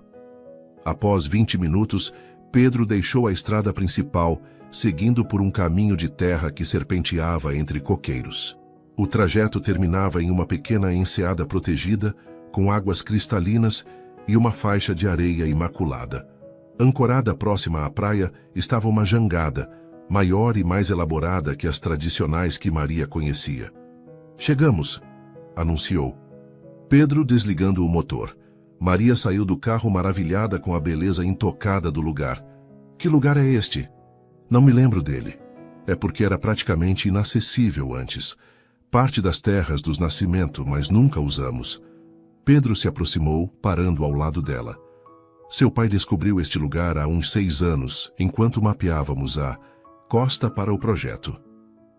Após 20 minutos, Pedro deixou a estrada principal, seguindo por um caminho de terra que serpenteava entre coqueiros. O trajeto terminava em uma pequena enseada protegida, com águas cristalinas e uma faixa de areia imaculada. Ancorada próxima à praia estava uma jangada, maior e mais elaborada que as tradicionais que Maria conhecia. Chegamos, anunciou. Pedro desligando o motor. Maria saiu do carro maravilhada com a beleza intocada do lugar. Que lugar é este? Não me lembro dele. É porque era praticamente inacessível antes. Parte das terras dos Nascimento, mas nunca usamos. Pedro se aproximou, parando ao lado dela. Seu pai descobriu este lugar há uns 6 anos, enquanto mapeávamos a costa para o projeto.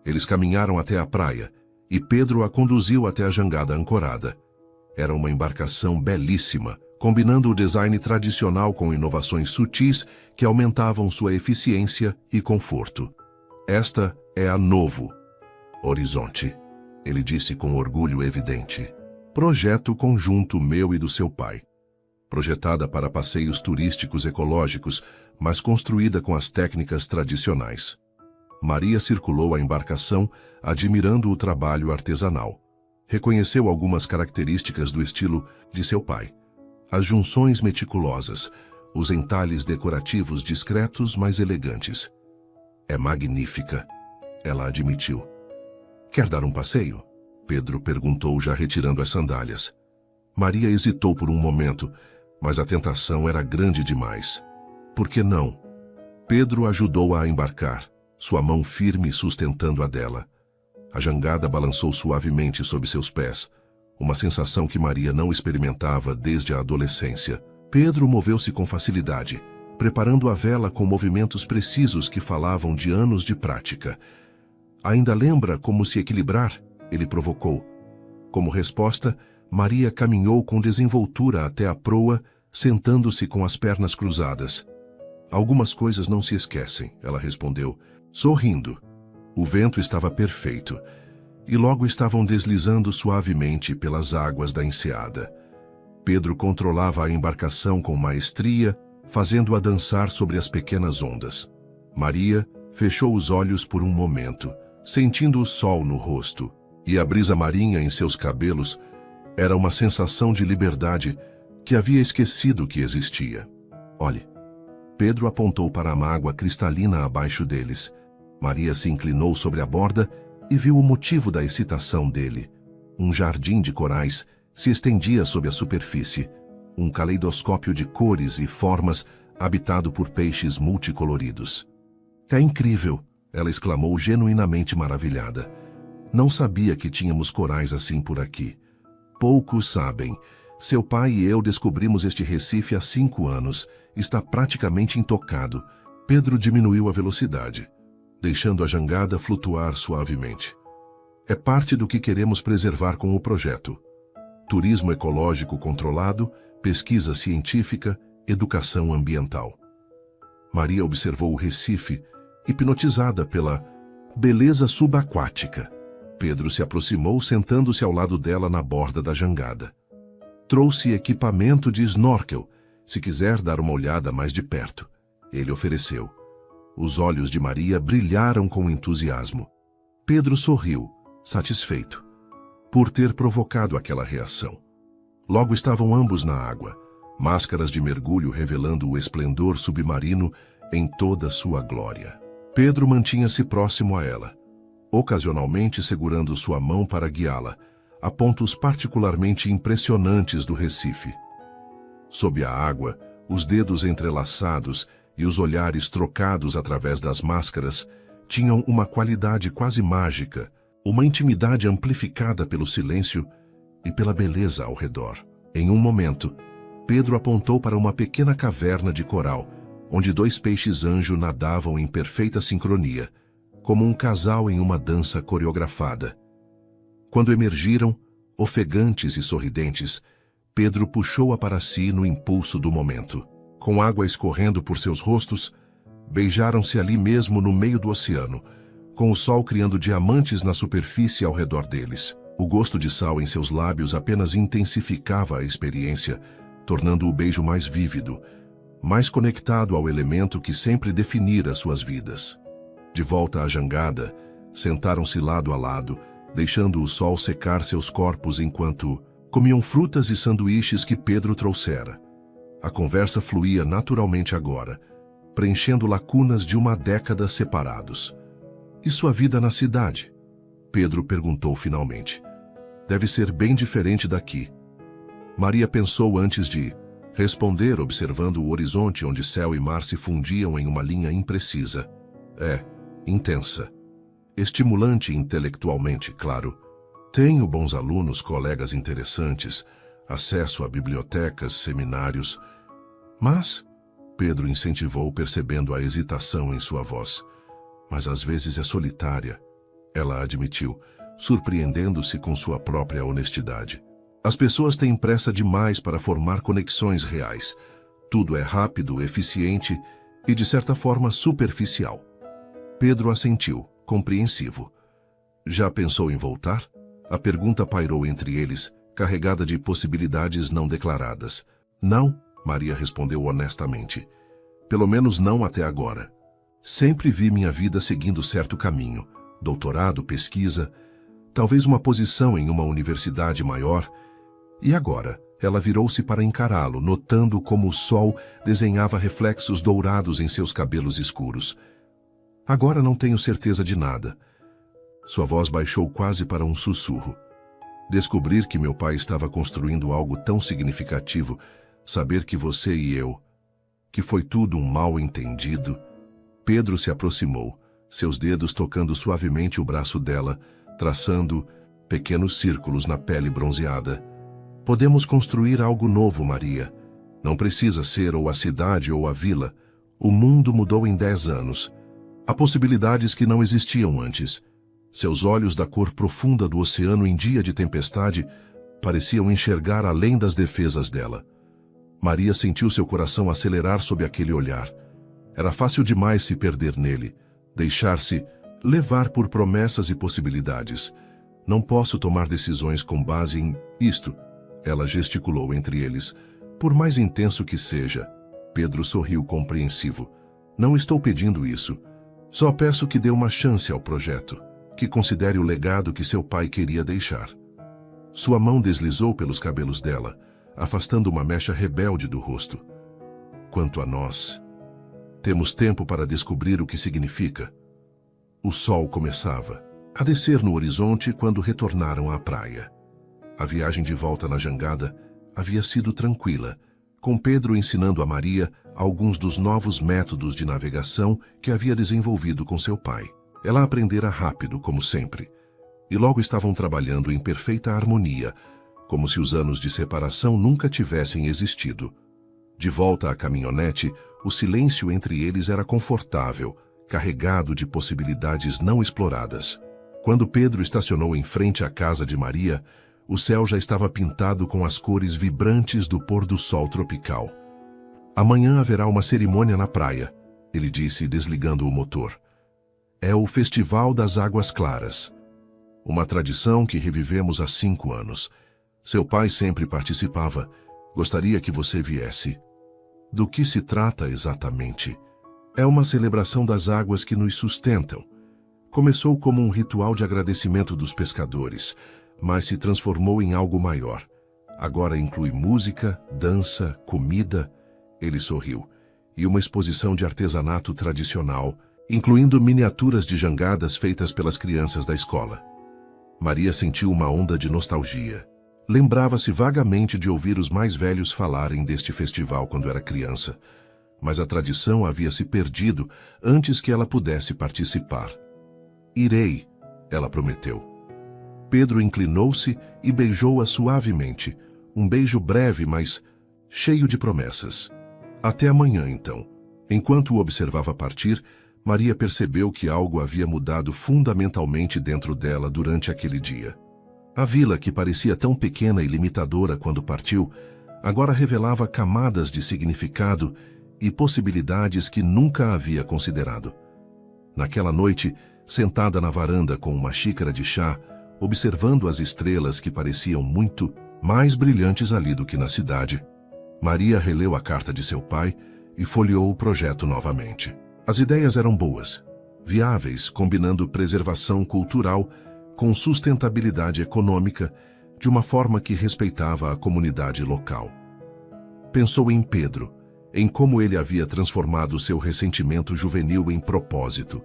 Eles caminharam até a praia, e Pedro a conduziu até a jangada ancorada. Era uma embarcação belíssima, combinando o design tradicional com inovações sutis que aumentavam sua eficiência e conforto. Esta é a Novo Horizonte, ele disse com orgulho evidente. Projeto conjunto meu e do seu pai. Projetada para passeios turísticos ecológicos, mas construída com as técnicas tradicionais. Maria circulou a embarcação, admirando o trabalho artesanal. Reconheceu algumas características do estilo de seu pai. As junções meticulosas, os entalhes decorativos discretos, mas elegantes. É magnífica, ela admitiu. Quer dar um passeio? Pedro perguntou, já retirando as sandálias. Maria hesitou por um momento, mas a tentação era grande demais. Por que não? Pedro ajudou-a a embarcar, sua mão firme sustentando a dela. A jangada balançou suavemente sob seus pés, uma sensação que Maria não experimentava desde a adolescência. Pedro moveu-se com facilidade, preparando a vela com movimentos precisos que falavam de anos de prática. Ainda lembra como se equilibrar? Ele provocou. Como resposta, Maria caminhou com desenvoltura até a proa, sentando-se com as pernas cruzadas. Algumas coisas não se esquecem, ela respondeu, sorrindo. O vento estava perfeito, e logo estavam deslizando suavemente pelas águas da enseada. Pedro controlava a embarcação com maestria, fazendo-a dançar sobre as pequenas ondas. Maria fechou os olhos por um momento, sentindo o sol no rosto, e a brisa marinha em seus cabelos era uma sensação de liberdade que havia esquecido que existia. Olhe. Pedro apontou para a mágoa cristalina abaixo deles. Maria se inclinou sobre a borda e viu o motivo da excitação dele. Um jardim de corais se estendia sob a superfície, um caleidoscópio de cores e formas habitado por peixes multicoloridos. É incrível, ela exclamou genuinamente maravilhada. Não sabia que tínhamos corais assim por aqui. Poucos sabem. Seu pai e eu descobrimos este Recife há 5 anos. Está praticamente intocado. Pedro diminuiu a velocidade, deixando a jangada flutuar suavemente. É parte do que queremos preservar com o projeto. Turismo ecológico controlado, pesquisa científica, educação ambiental. Maria observou o Recife, hipnotizada pela beleza subaquática. Pedro se aproximou, sentando-se ao lado dela na borda da jangada. Trouxe equipamento de snorkel, se quiser dar uma olhada mais de perto. Ele ofereceu. Os olhos de Maria brilharam com entusiasmo. Pedro sorriu, satisfeito, por ter provocado aquela reação. Logo estavam ambos na água, máscaras de mergulho revelando o esplendor submarino em toda sua glória. Pedro mantinha-se próximo a ela, ocasionalmente segurando sua mão para guiá-la, a pontos particularmente impressionantes do Recife. Sob a água, os dedos entrelaçados e os olhares trocados através das máscaras tinham uma qualidade quase mágica, uma intimidade amplificada pelo silêncio e pela beleza ao redor. Em um momento, Pedro apontou para uma pequena caverna de coral, onde 2 peixes-anjo nadavam em perfeita sincronia, como um casal em uma dança coreografada. Quando emergiram, ofegantes e sorridentes, Pedro puxou-a para si no impulso do momento. Com água escorrendo por seus rostos, beijaram-se ali mesmo no meio do oceano, com o sol criando diamantes na superfície ao redor deles. O gosto de sal em seus lábios apenas intensificava a experiência, tornando o beijo mais vívido, mais conectado ao elemento que sempre definira suas vidas. De volta à jangada, sentaram-se lado a lado, deixando o sol secar seus corpos enquanto comiam frutas e sanduíches que Pedro trouxera. A conversa fluía naturalmente agora, preenchendo lacunas de uma década separados. E sua vida na cidade? Pedro perguntou finalmente. Deve ser bem diferente daqui. Maria pensou antes de responder, observando o horizonte onde céu e mar se fundiam em uma linha imprecisa. É, intensa. Estimulante intelectualmente, claro. Tenho bons alunos, colegas interessantes, acesso a bibliotecas, seminários. Mas, Pedro incentivou, percebendo a hesitação em sua voz. Mas às vezes é solitária, ela admitiu, surpreendendo-se com sua própria honestidade. As pessoas têm pressa demais para formar conexões reais. Tudo é rápido, eficiente e, de certa forma, superficial. Pedro assentiu, compreensivo. Já pensou em voltar? A pergunta pairou entre eles, carregada de possibilidades não declaradas. Não, Maria respondeu honestamente. Pelo menos não até agora. Sempre vi minha vida seguindo certo caminho. Doutorado, pesquisa. talvez uma posição em uma universidade maior. E agora, ela virou-se para encará-lo, notando como o sol desenhava reflexos dourados em seus cabelos escuros. Agora não tenho certeza de nada. Sua voz baixou quase para um sussurro. Descobrir que meu pai estava construindo algo tão significativo, saber que você e eu, que foi tudo um mal-entendido. Pedro se aproximou, seus dedos tocando suavemente o braço dela, traçando pequenos círculos na pele bronzeada. Podemos construir algo novo, Maria. Não precisa ser ou a cidade ou a vila. O mundo mudou em 10 anos. Há possibilidades que não existiam antes. Seus olhos da cor profunda do oceano em dia de tempestade pareciam enxergar além das defesas dela. Maria sentiu seu coração acelerar sob aquele olhar. Era fácil demais se perder nele, deixar-se levar por promessas e possibilidades. Não posso tomar decisões com base em isto, ela gesticulou entre eles. Por mais intenso que seja, Pedro sorriu compreensivo. Não estou pedindo isso. Só peço que dê uma chance ao projeto, que considere o legado que seu pai queria deixar. Sua mão deslizou pelos cabelos dela, afastando uma mecha rebelde do rosto. Quanto a nós, temos tempo para descobrir o que significa. O sol começava a descer no horizonte quando retornaram à praia. A viagem de volta na jangada havia sido tranquila, com Pedro ensinando a Maria alguns dos novos métodos de navegação que havia desenvolvido com seu pai. Ela aprendera rápido, como sempre, e logo estavam trabalhando em perfeita harmonia, como se os anos de separação nunca tivessem existido. De volta à caminhonete, o silêncio entre eles era confortável, carregado de possibilidades não exploradas. Quando Pedro estacionou em frente à casa de Maria, o céu já estava pintado com as cores vibrantes do pôr do sol tropical. Amanhã haverá uma cerimônia na praia, ele disse, desligando o motor. É o Festival das Águas Claras. Uma tradição que revivemos há 5 anos. Seu pai sempre participava. Gostaria que você viesse. Do que se trata exatamente? É uma celebração das águas que nos sustentam. Começou como um ritual de agradecimento dos pescadores, mas se transformou em algo maior. Agora inclui música, dança, comida, ele sorriu, e uma exposição de artesanato tradicional, incluindo miniaturas de jangadas feitas pelas crianças da escola. Maria sentiu uma onda de nostalgia. Lembrava-se vagamente de ouvir os mais velhos falarem deste festival quando era criança, mas a tradição havia se perdido antes que ela pudesse participar. Irei, ela prometeu. Pedro inclinou-se e beijou-a suavemente, um beijo breve, mas cheio de promessas. Até amanhã, então. Enquanto o observava partir, Maria percebeu que algo havia mudado fundamentalmente dentro dela durante aquele dia. A vila, que parecia tão pequena e limitadora quando partiu, agora revelava camadas de significado e possibilidades que nunca havia considerado. Naquela noite, sentada na varanda com uma xícara de chá, observando as estrelas que pareciam muito mais brilhantes ali do que na cidade, Maria releu a carta de seu pai e folheou o projeto novamente. As ideias eram boas, viáveis, combinando preservação cultural com sustentabilidade econômica de uma forma que respeitava a comunidade local. Pensou em Pedro, em como ele havia transformado seu ressentimento juvenil em propósito,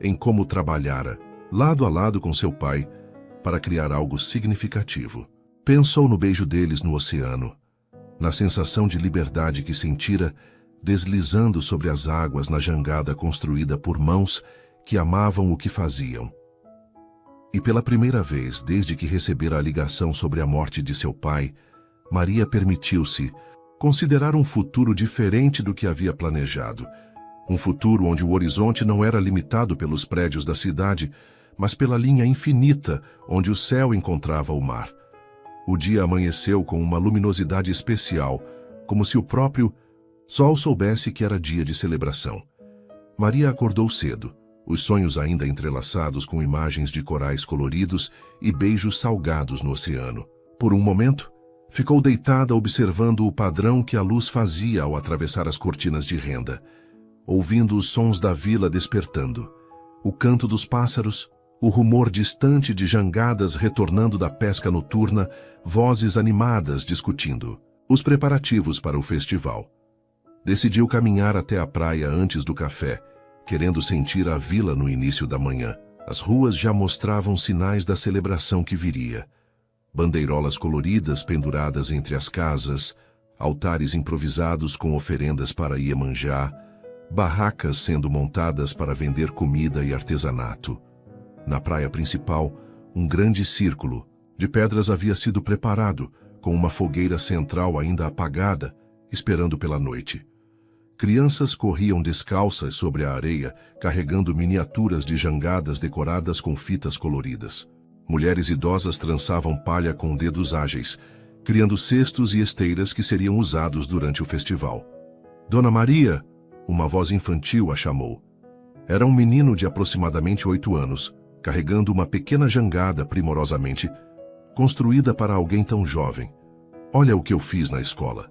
em como trabalhara, lado a lado com seu pai, para criar algo significativo. Pensou no beijo deles no oceano, na sensação de liberdade que sentira deslizando sobre as águas na jangada construída por mãos que amavam o que faziam. E pela primeira vez, desde que recebera a ligação sobre a morte de seu pai, Maria permitiu-se considerar um futuro diferente do que havia planejado. Um futuro onde o horizonte não era limitado pelos prédios da cidade, mas pela linha infinita onde o céu encontrava o mar. O dia amanheceu com uma luminosidade especial, como se o próprio sol soubesse que era dia de celebração. Maria acordou cedo, os sonhos ainda entrelaçados com imagens de corais coloridos e beijos salgados no oceano. Por um momento, ficou deitada observando o padrão que a luz fazia ao atravessar as cortinas de renda, ouvindo os sons da vila despertando, o canto dos pássaros, O rumor distante de jangadas retornando da pesca noturna, vozes animadas discutindo os preparativos para o festival. Decidiu caminhar até a praia antes do café, querendo sentir a vila no início da manhã. As ruas já mostravam sinais da celebração que viria. Bandeirolas coloridas penduradas entre as casas, altares improvisados com oferendas para Iemanjá, barracas sendo montadas para vender comida e artesanato. Na praia principal, um grande círculo de pedras havia sido preparado, com uma fogueira central ainda apagada, esperando pela noite. Crianças corriam descalças sobre a areia, carregando miniaturas de jangadas decoradas com fitas coloridas. Mulheres idosas trançavam palha com dedos ágeis, criando cestos e esteiras que seriam usados durante o festival. Dona Maria, uma voz infantil a chamou. Era um menino de aproximadamente 8 anos, carregando uma pequena jangada primorosamente construída para alguém tão jovem. Olha o que eu fiz na escola.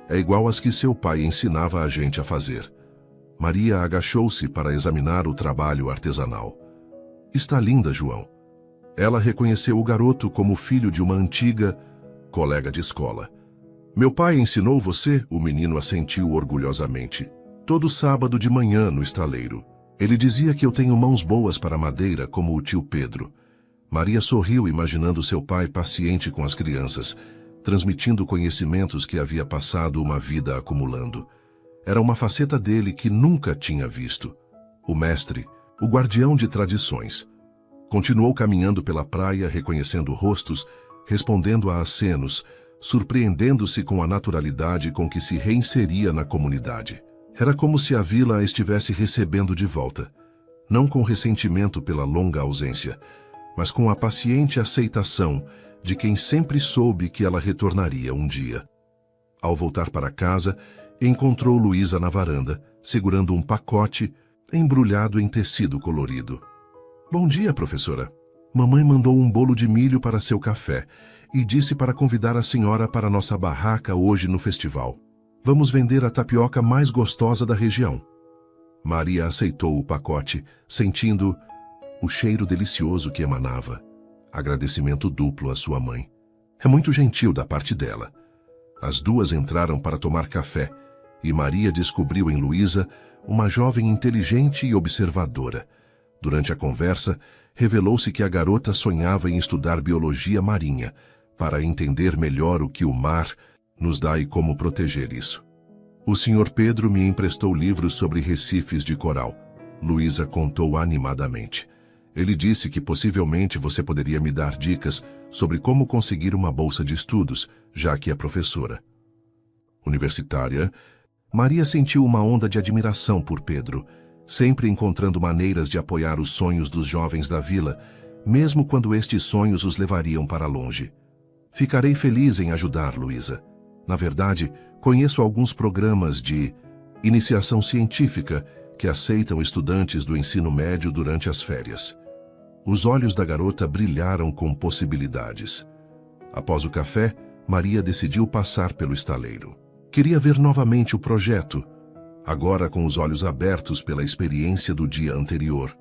É igual às que seu pai ensinava a gente a fazer. Maria agachou-se para examinar o trabalho artesanal. Está linda, João. Ela reconheceu o garoto como filho de uma antiga colega de escola. Meu pai ensinou você? O menino assentiu orgulhosamente. Todo sábado de manhã no estaleiro. Ele dizia que eu tenho mãos boas para madeira, como o tio Pedro. Maria sorriu imaginando seu pai paciente com as crianças, transmitindo conhecimentos que havia passado uma vida acumulando. Era uma faceta dele que nunca tinha visto. O mestre, o guardião de tradições. Continuou caminhando pela praia, reconhecendo rostos, respondendo a acenos, surpreendendo-se com a naturalidade com que se reinseria na comunidade. Era como se a vila a estivesse recebendo de volta, não com ressentimento pela longa ausência, mas com a paciente aceitação de quem sempre soube que ela retornaria um dia. Ao voltar para casa, encontrou Luísa na varanda, segurando um pacote embrulhado em tecido colorido. Bom dia, professora. Mamãe mandou um bolo de milho para seu café e disse para convidar a senhora para nossa barraca hoje no festival. Vamos vender a tapioca mais gostosa da região. Maria aceitou o pacote, sentindo o cheiro delicioso que emanava. Agradecimento duplo à sua mãe. É muito gentil da parte dela. As duas entraram para tomar café e Maria descobriu em Luísa uma jovem inteligente e observadora. Durante a conversa, revelou-se que a garota sonhava em estudar biologia marinha, para entender melhor o que o mar nos dá e como proteger isso. O Sr. Pedro me emprestou livros sobre recifes de coral. Luísa contou animadamente. Ele disse que possivelmente você poderia me dar dicas sobre como conseguir uma bolsa de estudos, já que é professora. Universitária, Maria sentiu uma onda de admiração por Pedro, sempre encontrando maneiras de apoiar os sonhos dos jovens da vila, mesmo quando estes sonhos os levariam para longe. Ficarei feliz em ajudar, Luísa. Na verdade, conheço alguns programas de iniciação científica que aceitam estudantes do ensino médio durante as férias. Os olhos da garota brilharam com possibilidades. Após o café, Maria decidiu passar pelo estaleiro. Queria ver novamente o projeto, agora com os olhos abertos pela experiência do dia anterior.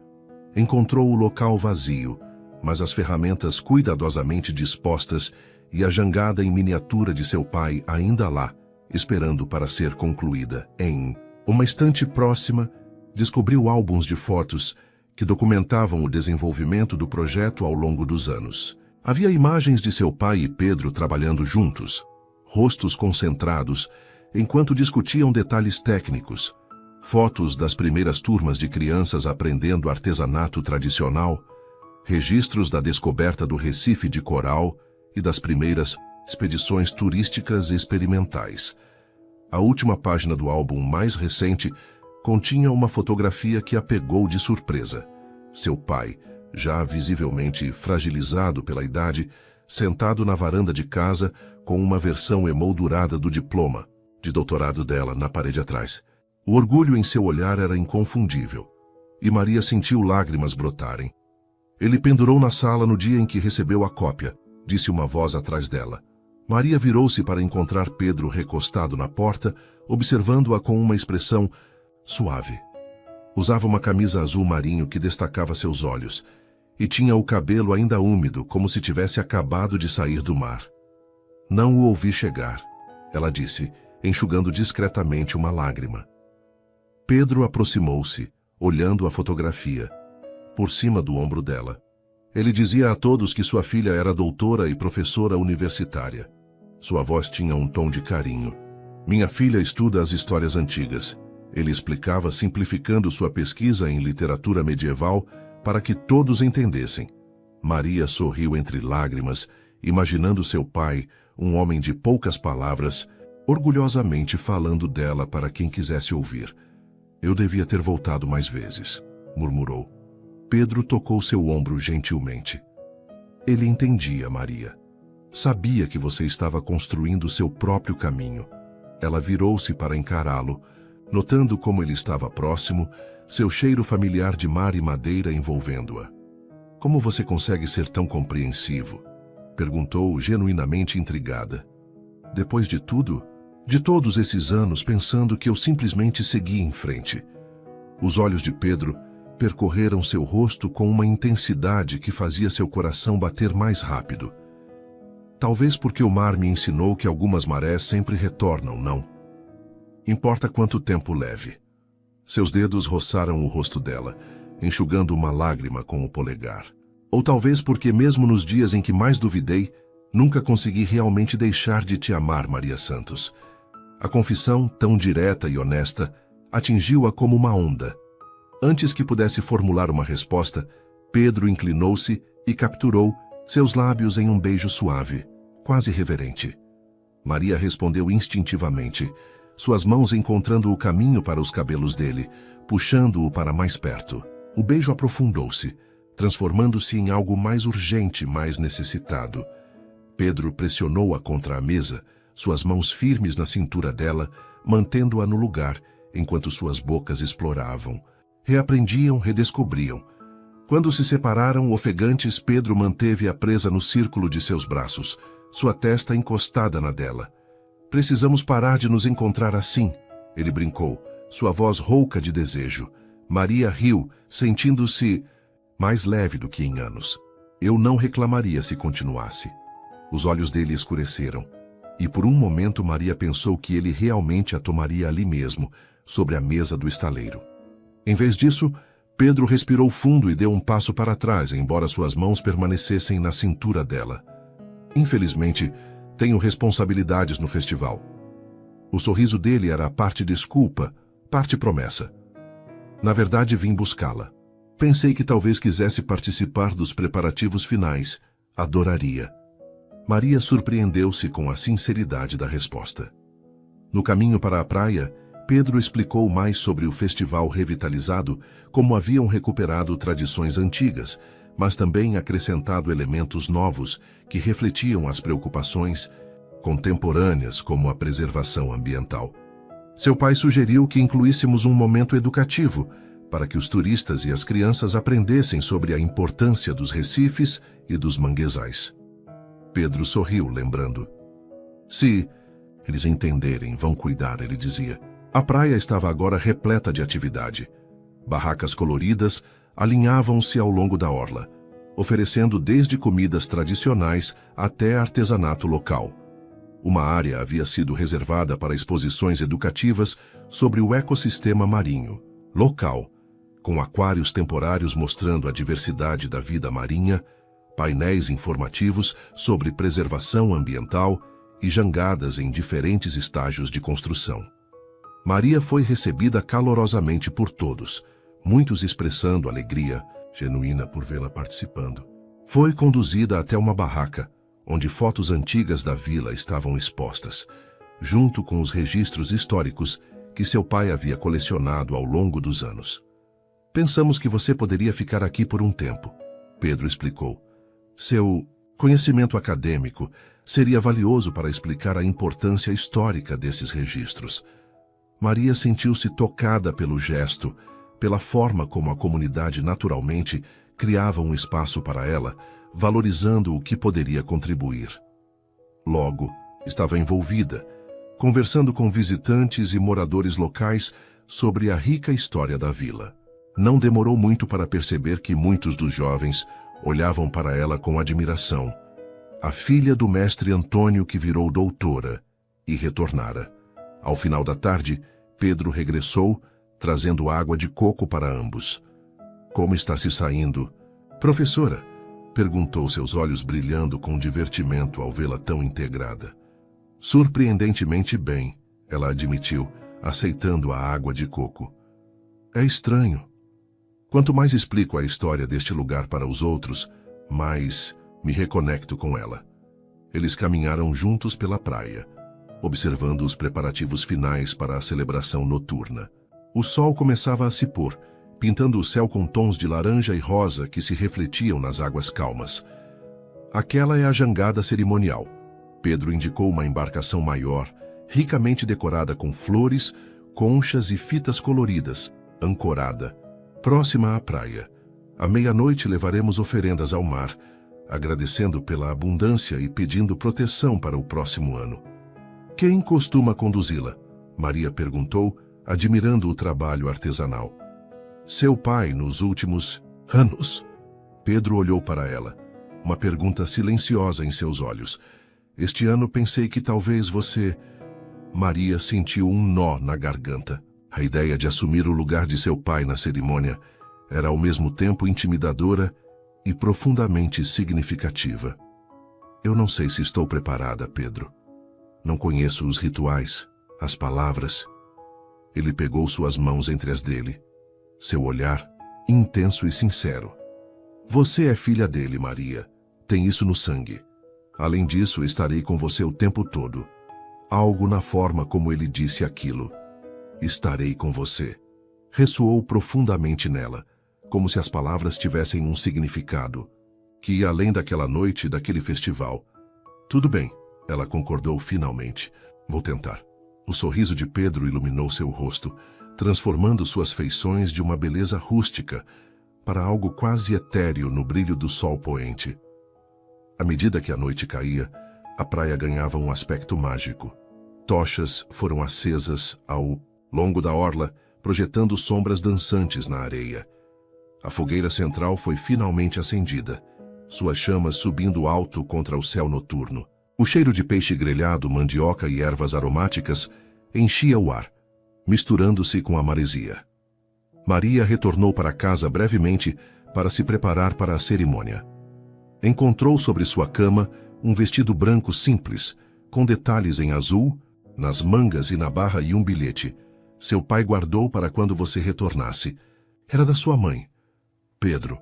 Encontrou o local vazio, mas as ferramentas cuidadosamente dispostas e a jangada em miniatura de seu pai ainda lá, esperando para ser concluída. Em uma estante próxima, descobriu álbuns de fotos que documentavam o desenvolvimento do projeto ao longo dos anos. Havia imagens de seu pai e Pedro trabalhando juntos, rostos concentrados, enquanto discutiam detalhes técnicos, fotos das primeiras turmas de crianças aprendendo artesanato tradicional, registros da descoberta do Recife de Coral e das primeiras expedições turísticas experimentais. A última página do álbum mais recente continha uma fotografia que a pegou de surpresa. Seu pai, já visivelmente fragilizado pela idade, sentado na varanda de casa com uma versão emoldurada do diploma de doutorado dela na parede atrás. O orgulho em seu olhar era inconfundível, e Maria sentiu lágrimas brotarem. Ele pendurou na sala no dia em que recebeu a cópia, disse uma voz atrás dela. Maria virou-se para encontrar Pedro recostado na porta, observando-a com uma expressão suave. Usava uma camisa azul marinho que destacava seus olhos, e tinha o cabelo ainda úmido, como se tivesse acabado de sair do mar. Não o ouvi chegar, ela disse, enxugando discretamente uma lágrima. Pedro aproximou-se, olhando a fotografia, por cima do ombro dela. Ele dizia a todos que sua filha era doutora e professora universitária. Sua voz tinha um tom de carinho. Minha filha estuda as histórias antigas. Ele explicava simplificando sua pesquisa em literatura medieval para que todos entendessem. Maria sorriu entre lágrimas, imaginando seu pai, um homem de poucas palavras, orgulhosamente falando dela para quem quisesse ouvir. Eu devia ter voltado mais vezes, murmurou. Pedro tocou seu ombro gentilmente. Ele entendia, Maria. Sabia que você estava construindo seu próprio caminho. Ela virou-se para encará-lo, notando como ele estava próximo, seu cheiro familiar de mar e madeira envolvendo-a. Como você consegue ser tão compreensivo? Perguntou, genuinamente intrigada. Depois de tudo, de todos esses anos pensando que eu simplesmente segui em frente. Os olhos de Pedro percorreram seu rosto com uma intensidade que fazia seu coração bater mais rápido. Talvez porque o mar me ensinou que algumas marés sempre retornam, não? Importa quanto tempo leve. Seus dedos roçaram o rosto dela, enxugando uma lágrima com o polegar. Ou talvez porque mesmo nos dias em que mais duvidei, nunca consegui realmente deixar de te amar, Maria Santos. A confissão, tão direta e honesta, atingiu-a como uma onda. Antes que pudesse formular uma resposta, Pedro inclinou-se e capturou seus lábios em um beijo suave, quase reverente. Maria respondeu instintivamente, suas mãos encontrando o caminho para os cabelos dele, puxando-o para mais perto. O beijo aprofundou-se, transformando-se em algo mais urgente, mais necessitado. Pedro pressionou-a contra a mesa, suas mãos firmes na cintura dela, mantendo-a no lugar, enquanto suas bocas exploravam. Reaprendiam, redescobriam. Quando se separaram, ofegantes, Pedro manteve-a presa no círculo de seus braços, sua testa encostada na dela. Precisamos parar de nos encontrar assim, ele brincou, sua voz rouca de desejo. Maria riu, sentindo-se mais leve do que em anos. Eu não reclamaria se continuasse. Os olhos dele escureceram, e por um momento Maria pensou que ele realmente a tomaria ali mesmo, sobre a mesa do estaleiro. Em vez disso, Pedro respirou fundo e deu um passo para trás, embora suas mãos permanecessem na cintura dela. Infelizmente, tenho responsabilidades no festival. O sorriso dele era parte desculpa, parte promessa. Na verdade, vim buscá-la. Pensei que talvez quisesse participar dos preparativos finais. Adoraria. Maria surpreendeu-se com a sinceridade da resposta. No caminho para a praia, Pedro explicou mais sobre o festival revitalizado, como haviam recuperado tradições antigas, mas também acrescentado elementos novos que refletiam as preocupações contemporâneas, como a preservação ambiental. Seu pai sugeriu que incluíssemos um momento educativo, para que os turistas e as crianças aprendessem sobre a importância dos recifes e dos manguezais. Pedro sorriu, lembrando. Se eles entenderem, vão cuidar, ele dizia. A praia estava agora repleta de atividade. Barracas coloridas alinhavam-se ao longo da orla, oferecendo desde comidas tradicionais até artesanato local. Uma área havia sido reservada para exposições educativas sobre o ecossistema marinho, local, com aquários temporários mostrando a diversidade da vida marinha, painéis informativos sobre preservação ambiental e jangadas em diferentes estágios de construção. Maria foi recebida calorosamente por todos, muitos expressando alegria genuína por vê-la participando. Foi conduzida até uma barraca, onde fotos antigas da vila estavam expostas, junto com os registros históricos que seu pai havia colecionado ao longo dos anos. Pensamos que você poderia ficar aqui por um tempo, Pedro explicou. Seu conhecimento acadêmico seria valioso para explicar a importância histórica desses registros. Maria sentiu-se tocada pelo gesto, pela forma como a comunidade naturalmente criava um espaço para ela, valorizando o que poderia contribuir. Logo, estava envolvida, conversando com visitantes e moradores locais sobre a rica história da vila. Não demorou muito para perceber que muitos dos jovens, Olhavam para ela com admiração. A filha do mestre Antônio que virou doutora e retornara. Ao final da tarde, Pedro regressou, trazendo água de coco para ambos. Como está se saindo? Professora, perguntou, seus olhos brilhando com divertimento ao vê-la tão integrada. Surpreendentemente bem, ela admitiu, aceitando a água de coco. É estranho. Quanto mais explico a história deste lugar para os outros, mais me reconecto com ela. Eles caminharam juntos pela praia, observando os preparativos finais para a celebração noturna. O sol começava a se pôr, pintando o céu com tons de laranja e rosa que se refletiam nas águas calmas. Aquela é a jangada cerimonial. Pedro indicou uma embarcação maior, ricamente decorada com flores, conchas e fitas coloridas, ancorada, próxima à praia. À meia-noite levaremos oferendas ao mar, agradecendo pela abundância e pedindo proteção para o próximo ano. Quem costuma conduzi-la? Maria perguntou, admirando o trabalho artesanal. Seu pai, nos últimos anos. Pedro olhou para ela, uma pergunta silenciosa em seus olhos. Este ano pensei que talvez você... Maria sentiu um nó na garganta. A ideia de assumir o lugar de seu pai na cerimônia era ao mesmo tempo intimidadora e profundamente significativa. Eu não sei se estou preparada, Pedro. Não conheço os rituais, as palavras. Ele pegou suas mãos entre as dele. Seu olhar, intenso e sincero. Você é filha dele, Maria. Tem isso no sangue. Além disso, estarei com você o tempo todo. Algo na forma como ele disse aquilo. Estarei com você. Ressoou profundamente nela, como se as palavras tivessem um significado, que ia além daquela noite e daquele festival. Tudo bem, ela concordou finalmente. Vou tentar. O sorriso de Pedro iluminou seu rosto, transformando suas feições de uma beleza rústica para algo quase etéreo no brilho do sol poente. À medida que a noite caía, a praia ganhava um aspecto mágico. Tochas foram acesas ao longo da orla, projetando sombras dançantes na areia. A fogueira central foi finalmente acendida, suas chamas subindo alto contra o céu noturno. O cheiro de peixe grelhado, mandioca e ervas aromáticas enchia o ar, misturando-se com a maresia. Maria retornou para casa brevemente para se preparar para a cerimônia. Encontrou sobre sua cama um vestido branco simples, com detalhes em azul, nas mangas e na barra e um bilhete. Seu pai guardou para quando você retornasse. Era da sua mãe. Pedro.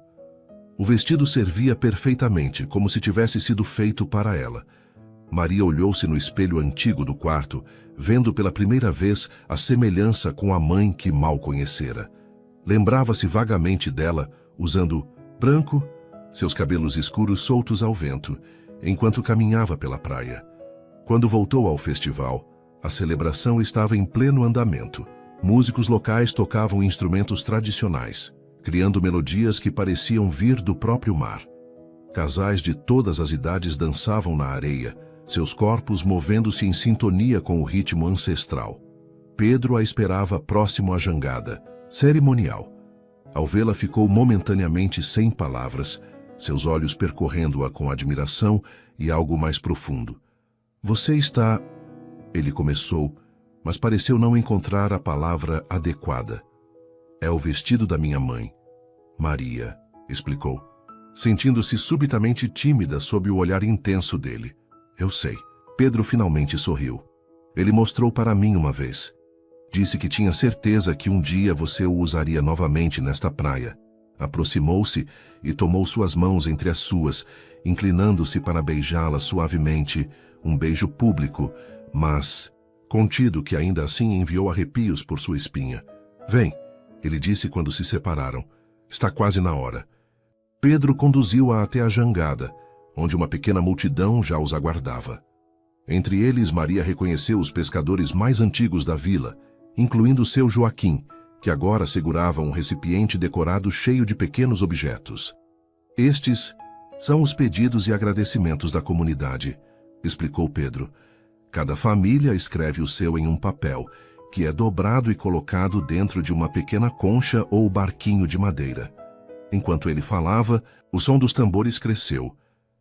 O vestido servia perfeitamente, como se tivesse sido feito para ela. Maria olhou-se no espelho antigo do quarto, vendo pela primeira vez a semelhança com a mãe que mal conhecera. Lembrava-se vagamente dela, usando branco, seus cabelos escuros soltos ao vento, enquanto caminhava pela praia. Quando voltou ao festival, a celebração estava em pleno andamento. Músicos locais tocavam instrumentos tradicionais, criando melodias que pareciam vir do próprio mar. Casais de todas as idades dançavam na areia, seus corpos movendo-se em sintonia com o ritmo ancestral. Pedro a esperava próximo à jangada, cerimonial. Ao vê-la, ficou momentaneamente sem palavras, seus olhos percorrendo-a com admiração e algo mais profundo. Você está... Ele começou, mas pareceu não encontrar a palavra adequada. É o vestido da minha mãe. Maria, explicou, sentindo-se subitamente tímida sob o olhar intenso dele. Eu sei. Pedro finalmente sorriu. Ele mostrou para mim uma vez. Disse que tinha certeza que um dia você o usaria novamente nesta praia. Aproximou-se e tomou suas mãos entre as suas, inclinando-se para beijá-la suavemente, um beijo público, mas contido, que ainda assim enviou arrepios por sua espinha. Vem, ele disse quando se separaram. Está quase na hora. Pedro conduziu-a até a jangada, onde uma pequena multidão já os aguardava. Entre eles, Maria reconheceu os pescadores mais antigos da vila, incluindo seu Joaquim, que agora segurava um recipiente decorado cheio de pequenos objetos. Estes são os pedidos e agradecimentos da comunidade, explicou Pedro. Cada família escreve o seu em um papel, que é dobrado e colocado dentro de uma pequena concha ou barquinho de madeira. Enquanto ele falava, o som dos tambores cresceu,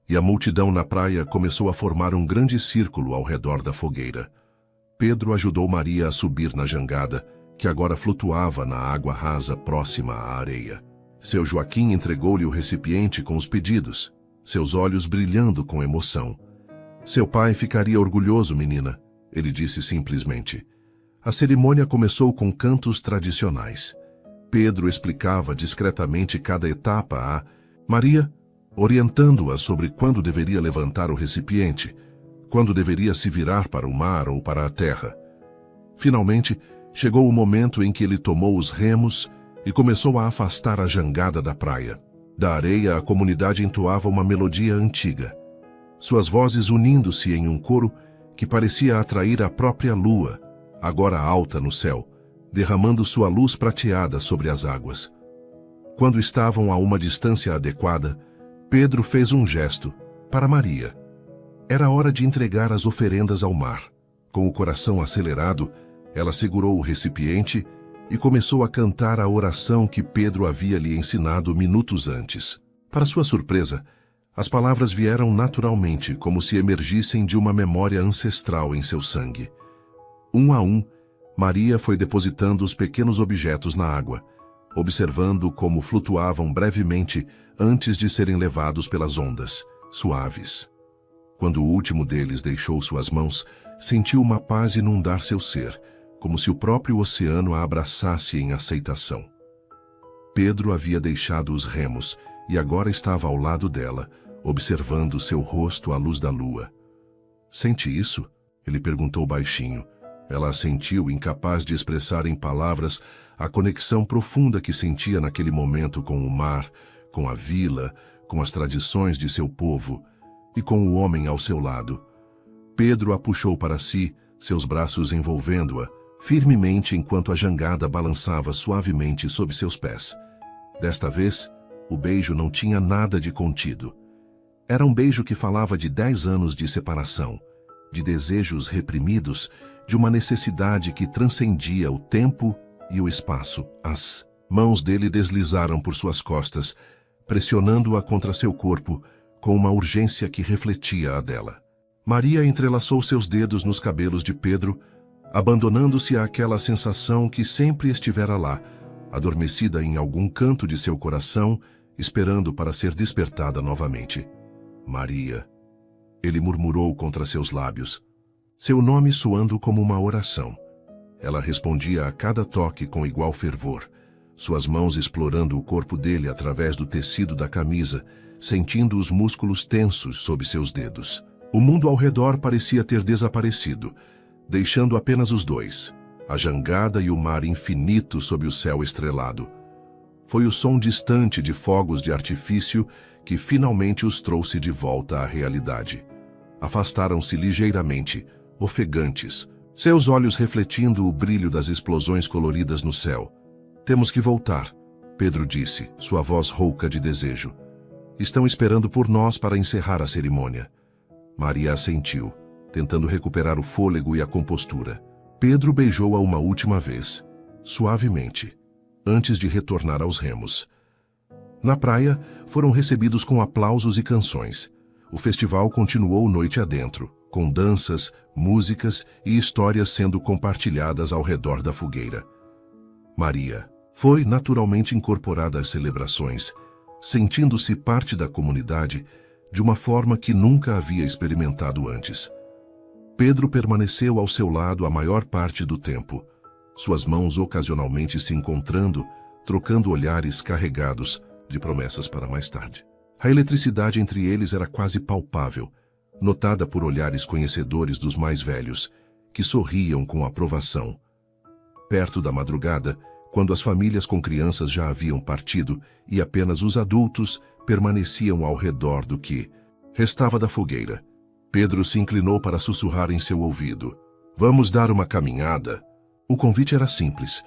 e a multidão na praia começou a formar um grande círculo ao redor da fogueira. Pedro ajudou Maria a subir na jangada, que agora flutuava na água rasa próxima à areia. Seu Joaquim entregou-lhe o recipiente com os pedidos, seus olhos brilhando com emoção. Seu pai ficaria orgulhoso, menina, ele disse simplesmente. A cerimônia começou com cantos tradicionais. Pedro explicava discretamente cada etapa a Maria, orientando-a sobre quando deveria levantar o recipiente, quando deveria se virar para o mar ou para a terra. Finalmente, chegou o momento em que ele tomou os remos e começou a afastar a jangada da praia. Da areia, a comunidade entoava uma melodia antiga, suas vozes unindo-se em um coro que parecia atrair a própria lua, agora alta no céu, derramando sua luz prateada sobre as águas. Quando estavam a uma distância adequada, Pedro fez um gesto para Maria. Era hora de entregar as oferendas ao mar. Com o coração acelerado, ela segurou o recipiente e começou a cantar a oração que Pedro havia lhe ensinado minutos antes. Para sua surpresa, as palavras vieram naturalmente, como se emergissem de uma memória ancestral em seu sangue. Um a um, Maria foi depositando os pequenos objetos na água, observando como flutuavam brevemente antes de serem levados pelas ondas, suaves. Quando o último deles deixou suas mãos, sentiu uma paz inundar seu ser, como se o próprio oceano a abraçasse em aceitação. Pedro havia deixado os remos e agora estava ao lado dela, observando seu rosto à luz da lua. "Sente isso?" ele perguntou baixinho. Ela assentiu, incapaz de expressar em palavras a conexão profunda que sentia naquele momento com o mar, com a vila, com as tradições de seu povo e com o homem ao seu lado. Pedro a puxou para si, seus braços envolvendo-a, firmemente enquanto a jangada balançava suavemente sob seus pés. Desta vez, o beijo não tinha nada de contido. Era um beijo que falava de 10 anos de separação, de desejos reprimidos, de uma necessidade que transcendia o tempo e o espaço. As mãos dele deslizaram por suas costas, pressionando-a contra seu corpo com uma urgência que refletia a dela. Maria entrelaçou seus dedos nos cabelos de Pedro, abandonando-se àquela sensação que sempre estivera lá, adormecida em algum canto de seu coração, esperando para ser despertada novamente. Maria. Ele murmurou contra seus lábios, seu nome soando como uma oração. Ela respondia a cada toque com igual fervor, suas mãos explorando o corpo dele através do tecido da camisa, sentindo os músculos tensos sob seus dedos. O mundo ao redor parecia ter desaparecido, deixando apenas os dois, a jangada e o mar infinito sob o céu estrelado. Foi o som distante de fogos de artifício que finalmente os trouxe de volta à realidade. Afastaram-se ligeiramente, ofegantes, seus olhos refletindo o brilho das explosões coloridas no céu. "Temos que voltar", Pedro disse, sua voz rouca de desejo. "Estão esperando por nós para encerrar a cerimônia." Maria assentiu, tentando recuperar o fôlego e a compostura. Pedro beijou-a uma última vez, suavemente, antes de retornar aos remos. Na praia, foram recebidos com aplausos e canções. O festival continuou noite adentro, com danças, músicas e histórias sendo compartilhadas ao redor da fogueira. Maria foi naturalmente incorporada às celebrações, sentindo-se parte da comunidade de uma forma que nunca havia experimentado antes. Pedro permaneceu ao seu lado a maior parte do tempo, suas mãos ocasionalmente se encontrando, trocando olhares carregados de promessas para mais tarde. A eletricidade entre eles era quase palpável, notada por olhares conhecedores dos mais velhos, que sorriam com aprovação. Perto da madrugada, quando as famílias com crianças já haviam partido e apenas os adultos permaneciam ao redor do que restava da fogueira, Pedro se inclinou para sussurrar em seu ouvido: "Vamos dar uma caminhada?" O convite era simples,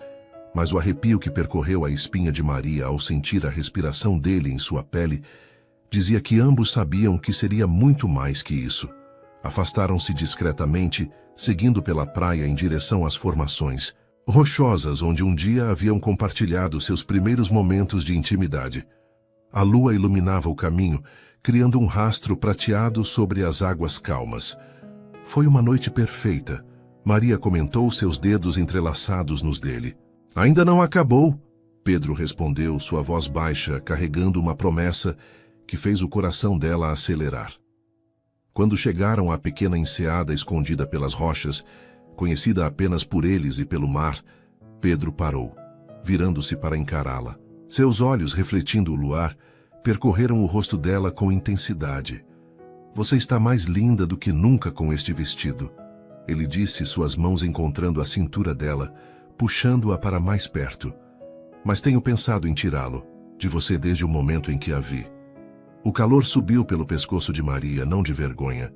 mas o arrepio que percorreu a espinha de Maria ao sentir a respiração dele em sua pele dizia que ambos sabiam que seria muito mais que isso. Afastaram-se discretamente, seguindo pela praia em direção às formações rochosas onde um dia haviam compartilhado seus primeiros momentos de intimidade. A lua iluminava o caminho, criando um rastro prateado sobre as águas calmas. Foi uma noite perfeita. Maria comentou, seus dedos entrelaçados nos dele. Ainda não acabou, Pedro respondeu, sua voz baixa, carregando uma promessa que fez o coração dela acelerar. Quando chegaram à pequena enseada escondida pelas rochas, conhecida apenas por eles e pelo mar, Pedro parou, virando-se para encará-la. Seus olhos, refletindo o luar, percorreram o rosto dela com intensidade. Você está mais linda do que nunca com este vestido, ele disse, suas mãos encontrando a cintura dela, puxando-a para mais perto. Mas tenho pensado em tirá-lo de você desde o momento em que a vi. O calor subiu pelo pescoço de Maria, não de vergonha,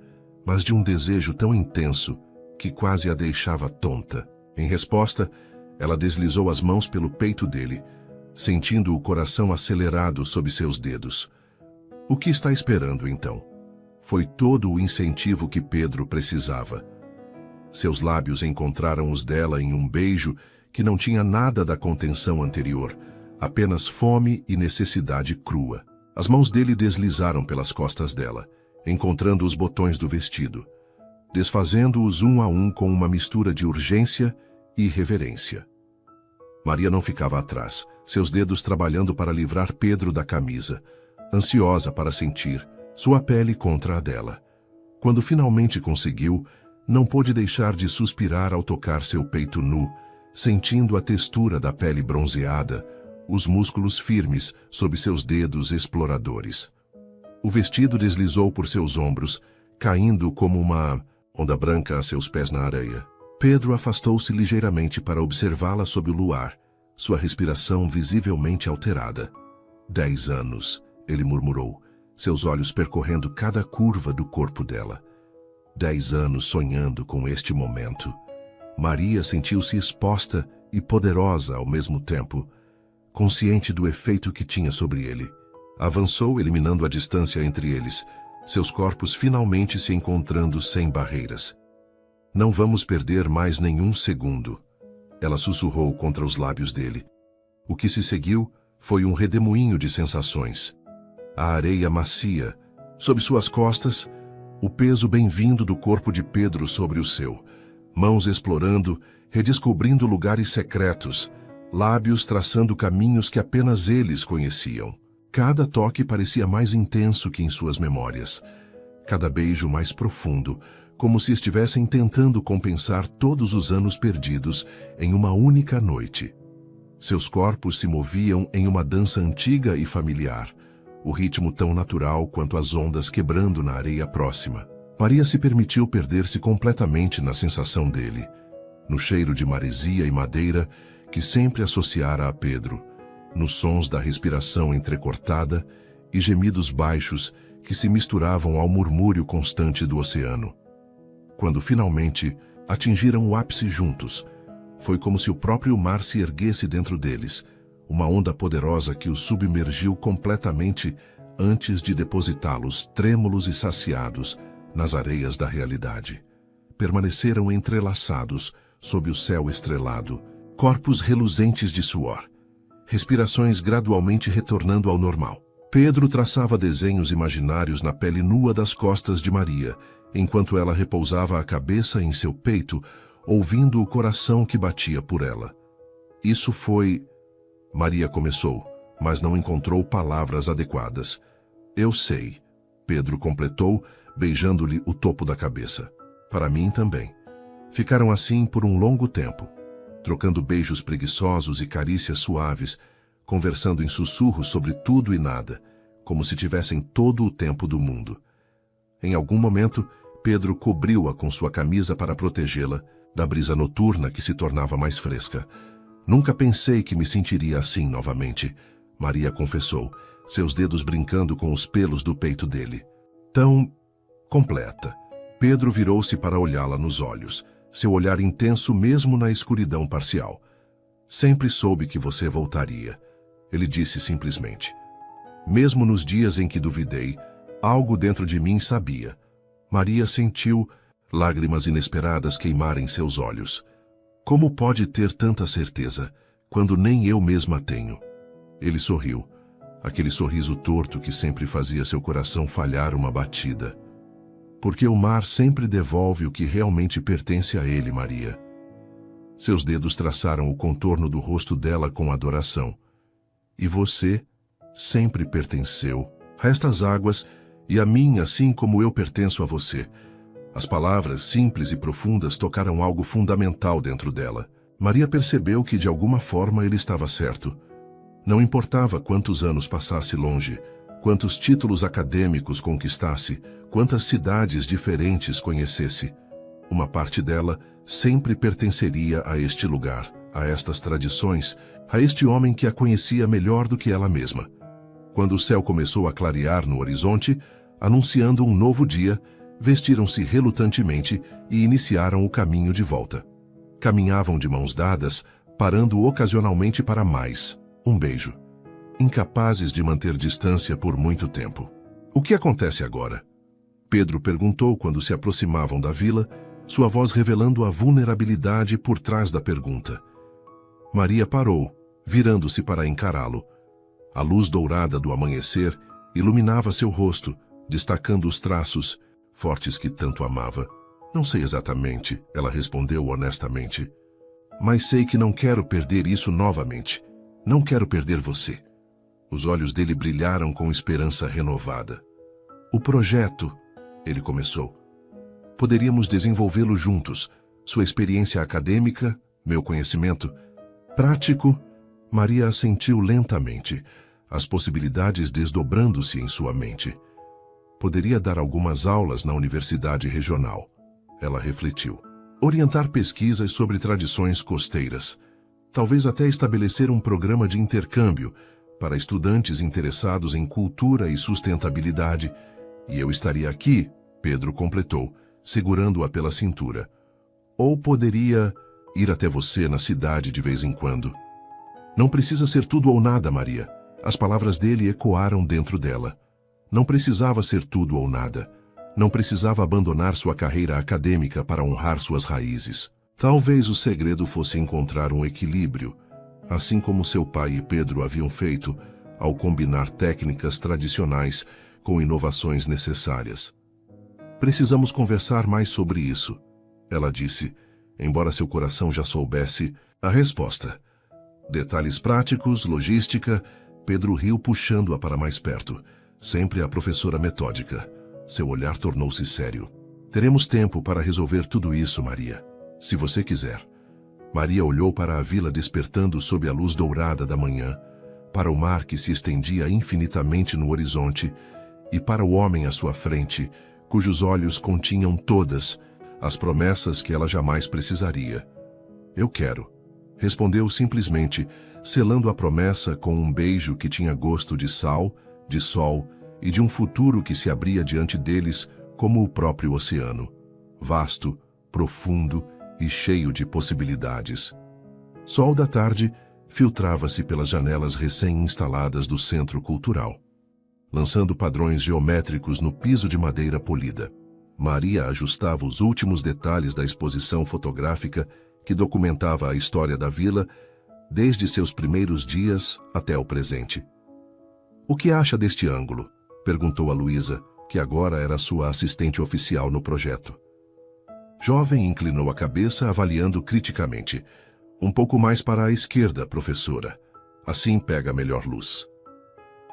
mas de um desejo tão intenso que quase a deixava tonta. Em resposta, ela deslizou as mãos pelo peito dele, sentindo o coração acelerado sob seus dedos. O que está esperando, então? Foi todo o incentivo que Pedro precisava. Seus lábios encontraram os dela em um beijo que não tinha nada da contenção anterior, apenas fome e necessidade crua. As mãos dele deslizaram pelas costas dela, encontrando os botões do vestido, desfazendo-os um a um com uma mistura de urgência e reverência. Maria não ficava atrás, seus dedos trabalhando para livrar Pedro da camisa, ansiosa para sentir sua pele contra a dela. Quando finalmente conseguiu, não pôde deixar de suspirar ao tocar seu peito nu, sentindo a textura da pele bronzeada, os músculos firmes sob seus dedos exploradores. O vestido deslizou por seus ombros, caindo como uma onda branca a seus pés na areia. Pedro afastou-se ligeiramente para observá-la sob o luar, sua respiração visivelmente alterada. 10 anos, ele murmurou, seus olhos percorrendo cada curva do corpo dela. 10 anos sonhando com este momento. Maria sentiu-se exposta e poderosa ao mesmo tempo, consciente do efeito que tinha sobre ele. Avançou, eliminando a distância entre eles, seus corpos finalmente se encontrando sem barreiras. Não vamos perder mais nenhum segundo, ela sussurrou contra os lábios dele. O que se seguiu foi um redemoinho de sensações. A areia macia, sob suas costas, o peso bem-vindo do corpo de Pedro sobre o seu, mãos explorando, redescobrindo lugares secretos, lábios traçando caminhos que apenas eles conheciam. Cada toque parecia mais intenso que em suas memórias, cada beijo mais profundo, como se estivessem tentando compensar todos os anos perdidos em uma única noite. Seus corpos se moviam em uma dança antiga e familiar, o ritmo tão natural quanto as ondas quebrando na areia próxima. Maria se permitiu perder-se completamente na sensação dele, no cheiro de maresia e madeira que sempre associara a Pedro, nos sons da respiração entrecortada e gemidos baixos que se misturavam ao murmúrio constante do oceano. Quando finalmente atingiram o ápice juntos, foi como se o próprio mar se erguesse dentro deles, uma onda poderosa que os submergiu completamente antes de depositá-los, trêmulos e saciados, nas areias da realidade. Permaneceram entrelaçados sob o céu estrelado, corpos reluzentes de suor, respirações gradualmente retornando ao normal. Pedro traçava desenhos imaginários na pele nua das costas de Maria, enquanto ela repousava a cabeça em seu peito, ouvindo o coração que batia por ela. Isso foi... Maria começou, mas não encontrou palavras adequadas. Eu sei, Pedro completou, beijando-lhe o topo da cabeça. Para mim também. Ficaram assim por um longo tempo, trocando beijos preguiçosos e carícias suaves, conversando em sussurros sobre tudo e nada, como se tivessem todo o tempo do mundo. Em algum momento, Pedro cobriu-a com sua camisa para protegê-la da brisa noturna que se tornava mais fresca. Nunca pensei que me sentiria assim novamente, Maria confessou, seus dedos brincando com os pelos do peito dele. Tão completa. Pedro virou-se para olhá-la nos olhos, seu olhar intenso mesmo na escuridão parcial. Sempre soube que você voltaria, ele disse simplesmente. Mesmo nos dias em que duvidei, algo dentro de mim sabia. Maria sentiu lágrimas inesperadas queimarem seus olhos. Como pode ter tanta certeza, quando nem eu mesma tenho? Ele sorriu. aquele sorriso torto que sempre fazia seu coração falhar uma batida. Porque o mar sempre devolve o que realmente pertence a ele, Maria. Seus dedos traçaram o contorno do rosto dela com adoração. E você sempre pertenceu a estas águas e a mim, assim como eu pertenço a você. As palavras simples e profundas tocaram algo fundamental dentro dela. Maria percebeu que de alguma forma ele estava certo. Não importava quantos anos passasse longe, quantos títulos acadêmicos conquistasse, quantas cidades diferentes conhecesse. Uma parte dela sempre pertenceria a este lugar, a estas tradições, a este homem que a conhecia melhor do que ela mesma. Quando o céu começou a clarear no horizonte, anunciando um novo dia, vestiram-se relutantemente e iniciaram o caminho de volta. Caminhavam de mãos dadas, parando ocasionalmente para mais um beijo. Incapazes de manter distância por muito tempo. O que acontece agora? Pedro perguntou quando se aproximavam da vila, sua voz revelando a vulnerabilidade por trás da pergunta. Maria parou, virando-se para encará-lo. A luz dourada do amanhecer iluminava seu rosto, destacando os traços, fortes que tanto amava. Não sei exatamente, ela respondeu honestamente. Mas sei que não quero perder isso novamente. Não quero perder você. Os olhos dele brilharam com esperança renovada. O projeto, ele começou. Poderíamos desenvolvê-lo juntos. Sua experiência acadêmica, meu conhecimento prático. Maria assentiu lentamente, as possibilidades desdobrando-se em sua mente. Poderia dar algumas aulas na universidade regional. Ela refletiu. Orientar pesquisas sobre tradições costeiras. Talvez até estabelecer um programa de intercâmbio para estudantes interessados em cultura e sustentabilidade. E eu estaria aqui, Pedro completou, segurando-a pela cintura. Ou poderia ir até você na cidade de vez em quando. Não precisa ser tudo ou nada, Maria. As palavras dele ecoaram dentro dela. Não precisava ser tudo ou nada. Não precisava abandonar sua carreira acadêmica para honrar suas raízes. Talvez o segredo fosse encontrar um equilíbrio, assim como seu pai e Pedro haviam feito ao combinar técnicas tradicionais com inovações necessárias. Precisamos conversar mais sobre isso, ela disse, embora seu coração já soubesse a resposta. Detalhes práticos, logística. Pedro riu puxando-a para mais perto, sempre a professora metódica. Seu olhar tornou-se sério. Teremos tempo para resolver tudo isso, Maria. Se você quiser. Maria olhou para a vila despertando sob a luz dourada da manhã, para o mar que se estendia infinitamente no horizonte e para o homem à sua frente, cujos olhos continham todas as promessas que ela jamais precisaria. Eu quero, respondeu simplesmente, selando a promessa com um beijo que tinha gosto de sal, de sol e de um futuro que se abria diante deles como o próprio oceano, vasto, profundo e cheio de possibilidades. Sol da tarde filtrava-se pelas janelas recém-instaladas do Centro Cultural, lançando padrões geométricos no piso de madeira polida. Maria ajustava os últimos detalhes da exposição fotográfica que documentava a história da vila desde seus primeiros dias até o presente. O que acha deste ângulo? Perguntou a Luísa, que agora era sua assistente oficial no projeto. Jovem inclinou a cabeça, avaliando criticamente. Um pouco mais para a esquerda, professora. Assim pega melhor luz.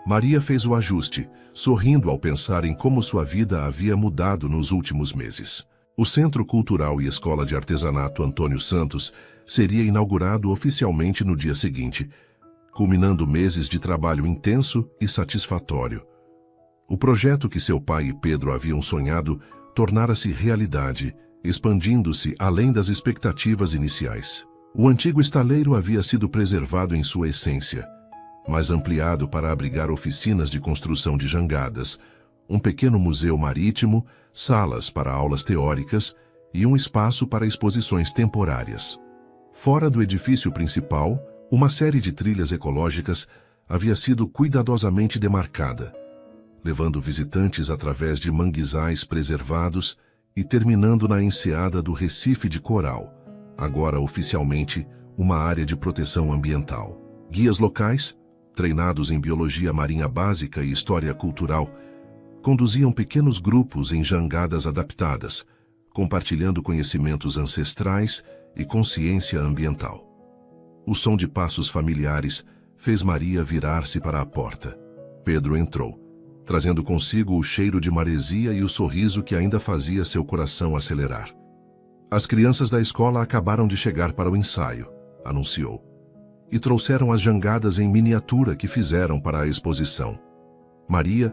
Maria fez o ajuste, sorrindo ao pensar em como sua vida havia mudado nos últimos meses. O Centro Cultural e Escola de Artesanato Antônio Santos seria inaugurado oficialmente no dia seguinte, culminando meses de trabalho intenso e satisfatório. O projeto que seu pai e Pedro haviam sonhado tornara-se realidade, expandindo-se além das expectativas iniciais. O antigo estaleiro havia sido preservado em sua essência, mas ampliado para abrigar oficinas de construção de jangadas, um pequeno museu marítimo, salas para aulas teóricas e um espaço para exposições temporárias. Fora do edifício principal, uma série de trilhas ecológicas havia sido cuidadosamente demarcada, levando visitantes através de manguezais preservados e terminando na enseada do Recife de Coral, agora oficialmente uma área de proteção ambiental. Guias locais, treinados em biologia marinha básica e história cultural, conduziam pequenos grupos em jangadas adaptadas, compartilhando conhecimentos ancestrais e consciência ambiental. O som de passos familiares fez Maria virar-se para a porta. Pedro entrou, trazendo consigo o cheiro de maresia e o sorriso que ainda fazia seu coração acelerar. As crianças da escola acabaram de chegar para o ensaio, anunciou, e trouxeram as jangadas em miniatura que fizeram para a exposição. Maria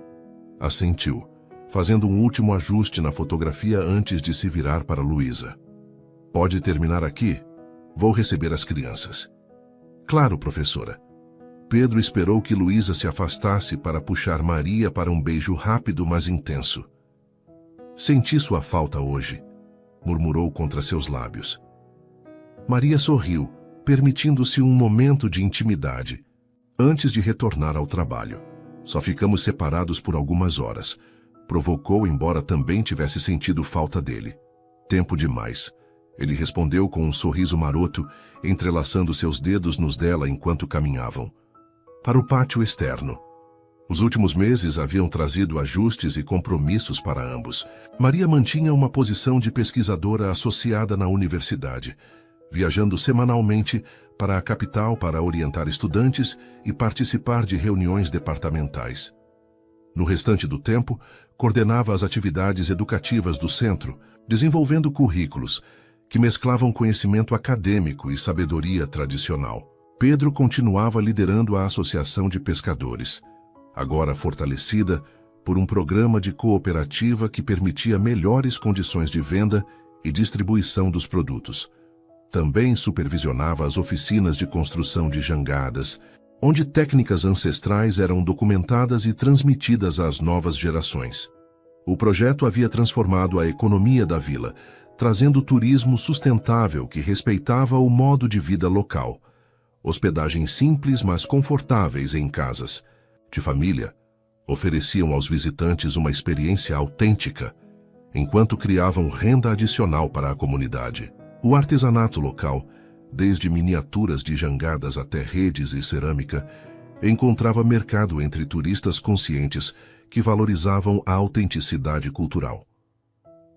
assentiu, fazendo um último ajuste na fotografia antes de se virar para Luísa. Pode terminar aqui? Vou receber as crianças. Claro, professora. Pedro esperou que Luísa se afastasse para puxar Maria para um beijo rápido, mas intenso. Senti sua falta hoje, murmurou contra seus lábios. Maria sorriu, permitindo-se um momento de intimidade, antes de retornar ao trabalho. Só ficamos separados por algumas horas. Provocou, embora também tivesse sentido falta dele. Tempo demais. Ele respondeu com um sorriso maroto, entrelaçando seus dedos nos dela enquanto caminhavam. Para o pátio externo. Os últimos meses haviam trazido ajustes e compromissos para ambos. Maria mantinha uma posição de pesquisadora associada na universidade, viajando semanalmente para a capital para orientar estudantes e participar de reuniões departamentais. No restante do tempo, coordenava as atividades educativas do centro, desenvolvendo currículos que mesclavam conhecimento acadêmico e sabedoria tradicional. Pedro continuava liderando a Associação de Pescadores, agora fortalecida por um programa de cooperativa que permitia melhores condições de venda e distribuição dos produtos. Também supervisionava as oficinas de construção de jangadas, onde técnicas ancestrais eram documentadas e transmitidas às novas gerações. O projeto havia transformado a economia da vila, trazendo turismo sustentável que respeitava o modo de vida local. Hospedagens simples, mas confortáveis em casas de família, ofereciam aos visitantes uma experiência autêntica, enquanto criavam renda adicional para a comunidade. O artesanato local, desde miniaturas de jangadas até redes e cerâmica, encontrava mercado entre turistas conscientes que valorizavam a autenticidade cultural.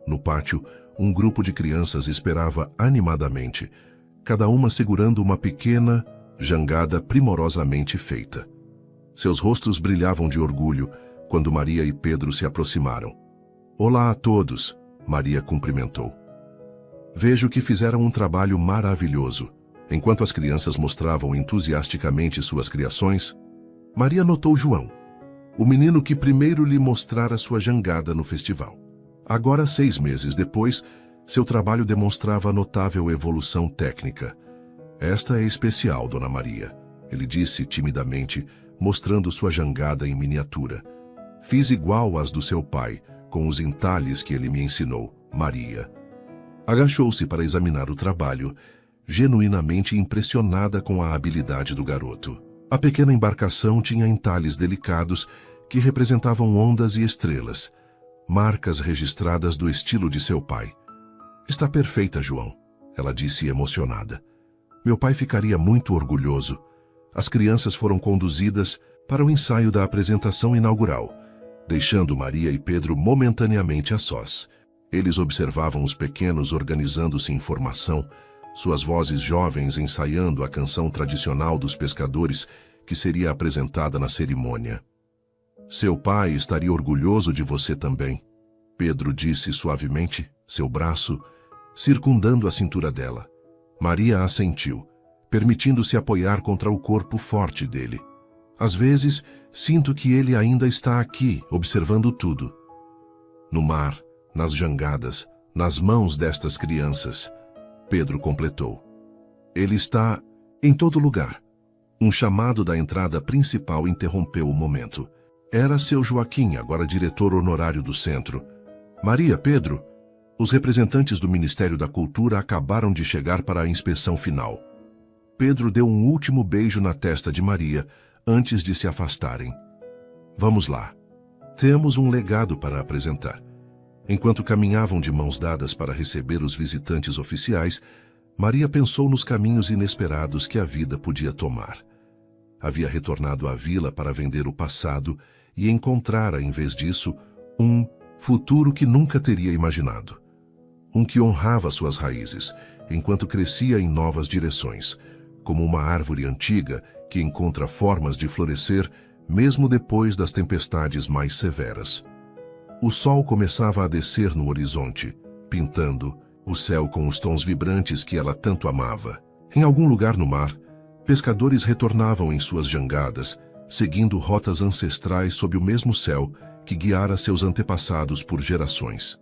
No pátio, um grupo de crianças esperava animadamente, cada uma segurando uma pequena jangada primorosamente feita. Seus rostos brilhavam de orgulho quando Maria e Pedro se aproximaram. Olá a todos, Maria cumprimentou. Vejo que fizeram um trabalho maravilhoso. Enquanto as crianças mostravam entusiasticamente suas criações, Maria notou João, o menino que primeiro lhe mostrara sua jangada no festival. Agora, 6 meses depois, seu trabalho demonstrava notável evolução técnica. Esta é especial, Dona Maria, ele disse timidamente, mostrando sua jangada em miniatura. Fiz igual às do seu pai, com os entalhes que ele me ensinou, Maria. Agachou-se para examinar o trabalho, genuinamente impressionada com a habilidade do garoto. A pequena embarcação tinha entalhes delicados que representavam ondas e estrelas, marcas registradas do estilo de seu pai. Está perfeita, João, ela disse emocionada. Meu pai ficaria muito orgulhoso. As crianças foram conduzidas para o ensaio da apresentação inaugural, deixando Maria e Pedro momentaneamente a sós. Eles observavam os pequenos organizando-se em formação, suas vozes jovens ensaiando a canção tradicional dos pescadores que seria apresentada na cerimônia. Seu pai estaria orgulhoso de você também, Pedro disse suavemente, seu braço circundando a cintura dela. Maria assentiu, permitindo-se apoiar contra o corpo forte dele. Às vezes, sinto que ele ainda está aqui, observando tudo. No mar, nas jangadas, nas mãos destas crianças, Pedro completou. Ele está em todo lugar. Um chamado da entrada principal interrompeu o momento. Era seu Joaquim, agora diretor honorário do centro. Maria, Pedro, os representantes do Ministério da Cultura acabaram de chegar para a inspeção final. Pedro deu um último beijo na testa de Maria antes de se afastarem. Vamos lá. Temos um legado para apresentar. Enquanto caminhavam de mãos dadas para receber os visitantes oficiais, Maria pensou nos caminhos inesperados que a vida podia tomar. havia retornado à vila para vender o passado e encontrara, em vez disso, um futuro que nunca teria imaginado. Um que honrava suas raízes, enquanto crescia em novas direções, como uma árvore antiga que encontra formas de florescer mesmo depois das tempestades mais severas. O sol começava a descer no horizonte, pintando o céu com os tons vibrantes que ela tanto amava. Em algum lugar no mar, pescadores retornavam em suas jangadas, seguindo rotas ancestrais sob o mesmo céu que guiara seus antepassados por gerações.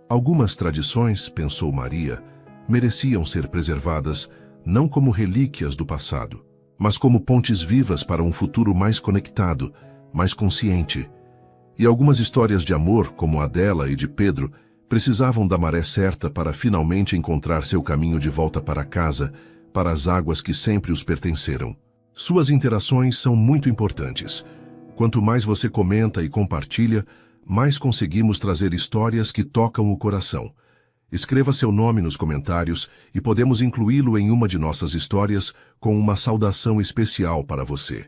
Algumas tradições, pensou Maria, mereciam ser preservadas não como relíquias do passado, mas como pontes vivas para um futuro mais conectado, mais consciente. E algumas histórias de amor, como a dela e de Pedro, precisavam da maré certa para finalmente encontrar seu caminho de volta para casa, para as águas que sempre os pertenceram. Suas interações são muito importantes. Quanto mais você comenta e compartilha, mais conseguimos trazer histórias que tocam o coração. Escreva seu nome nos comentários e podemos incluí-lo em uma de nossas histórias com uma saudação especial para você.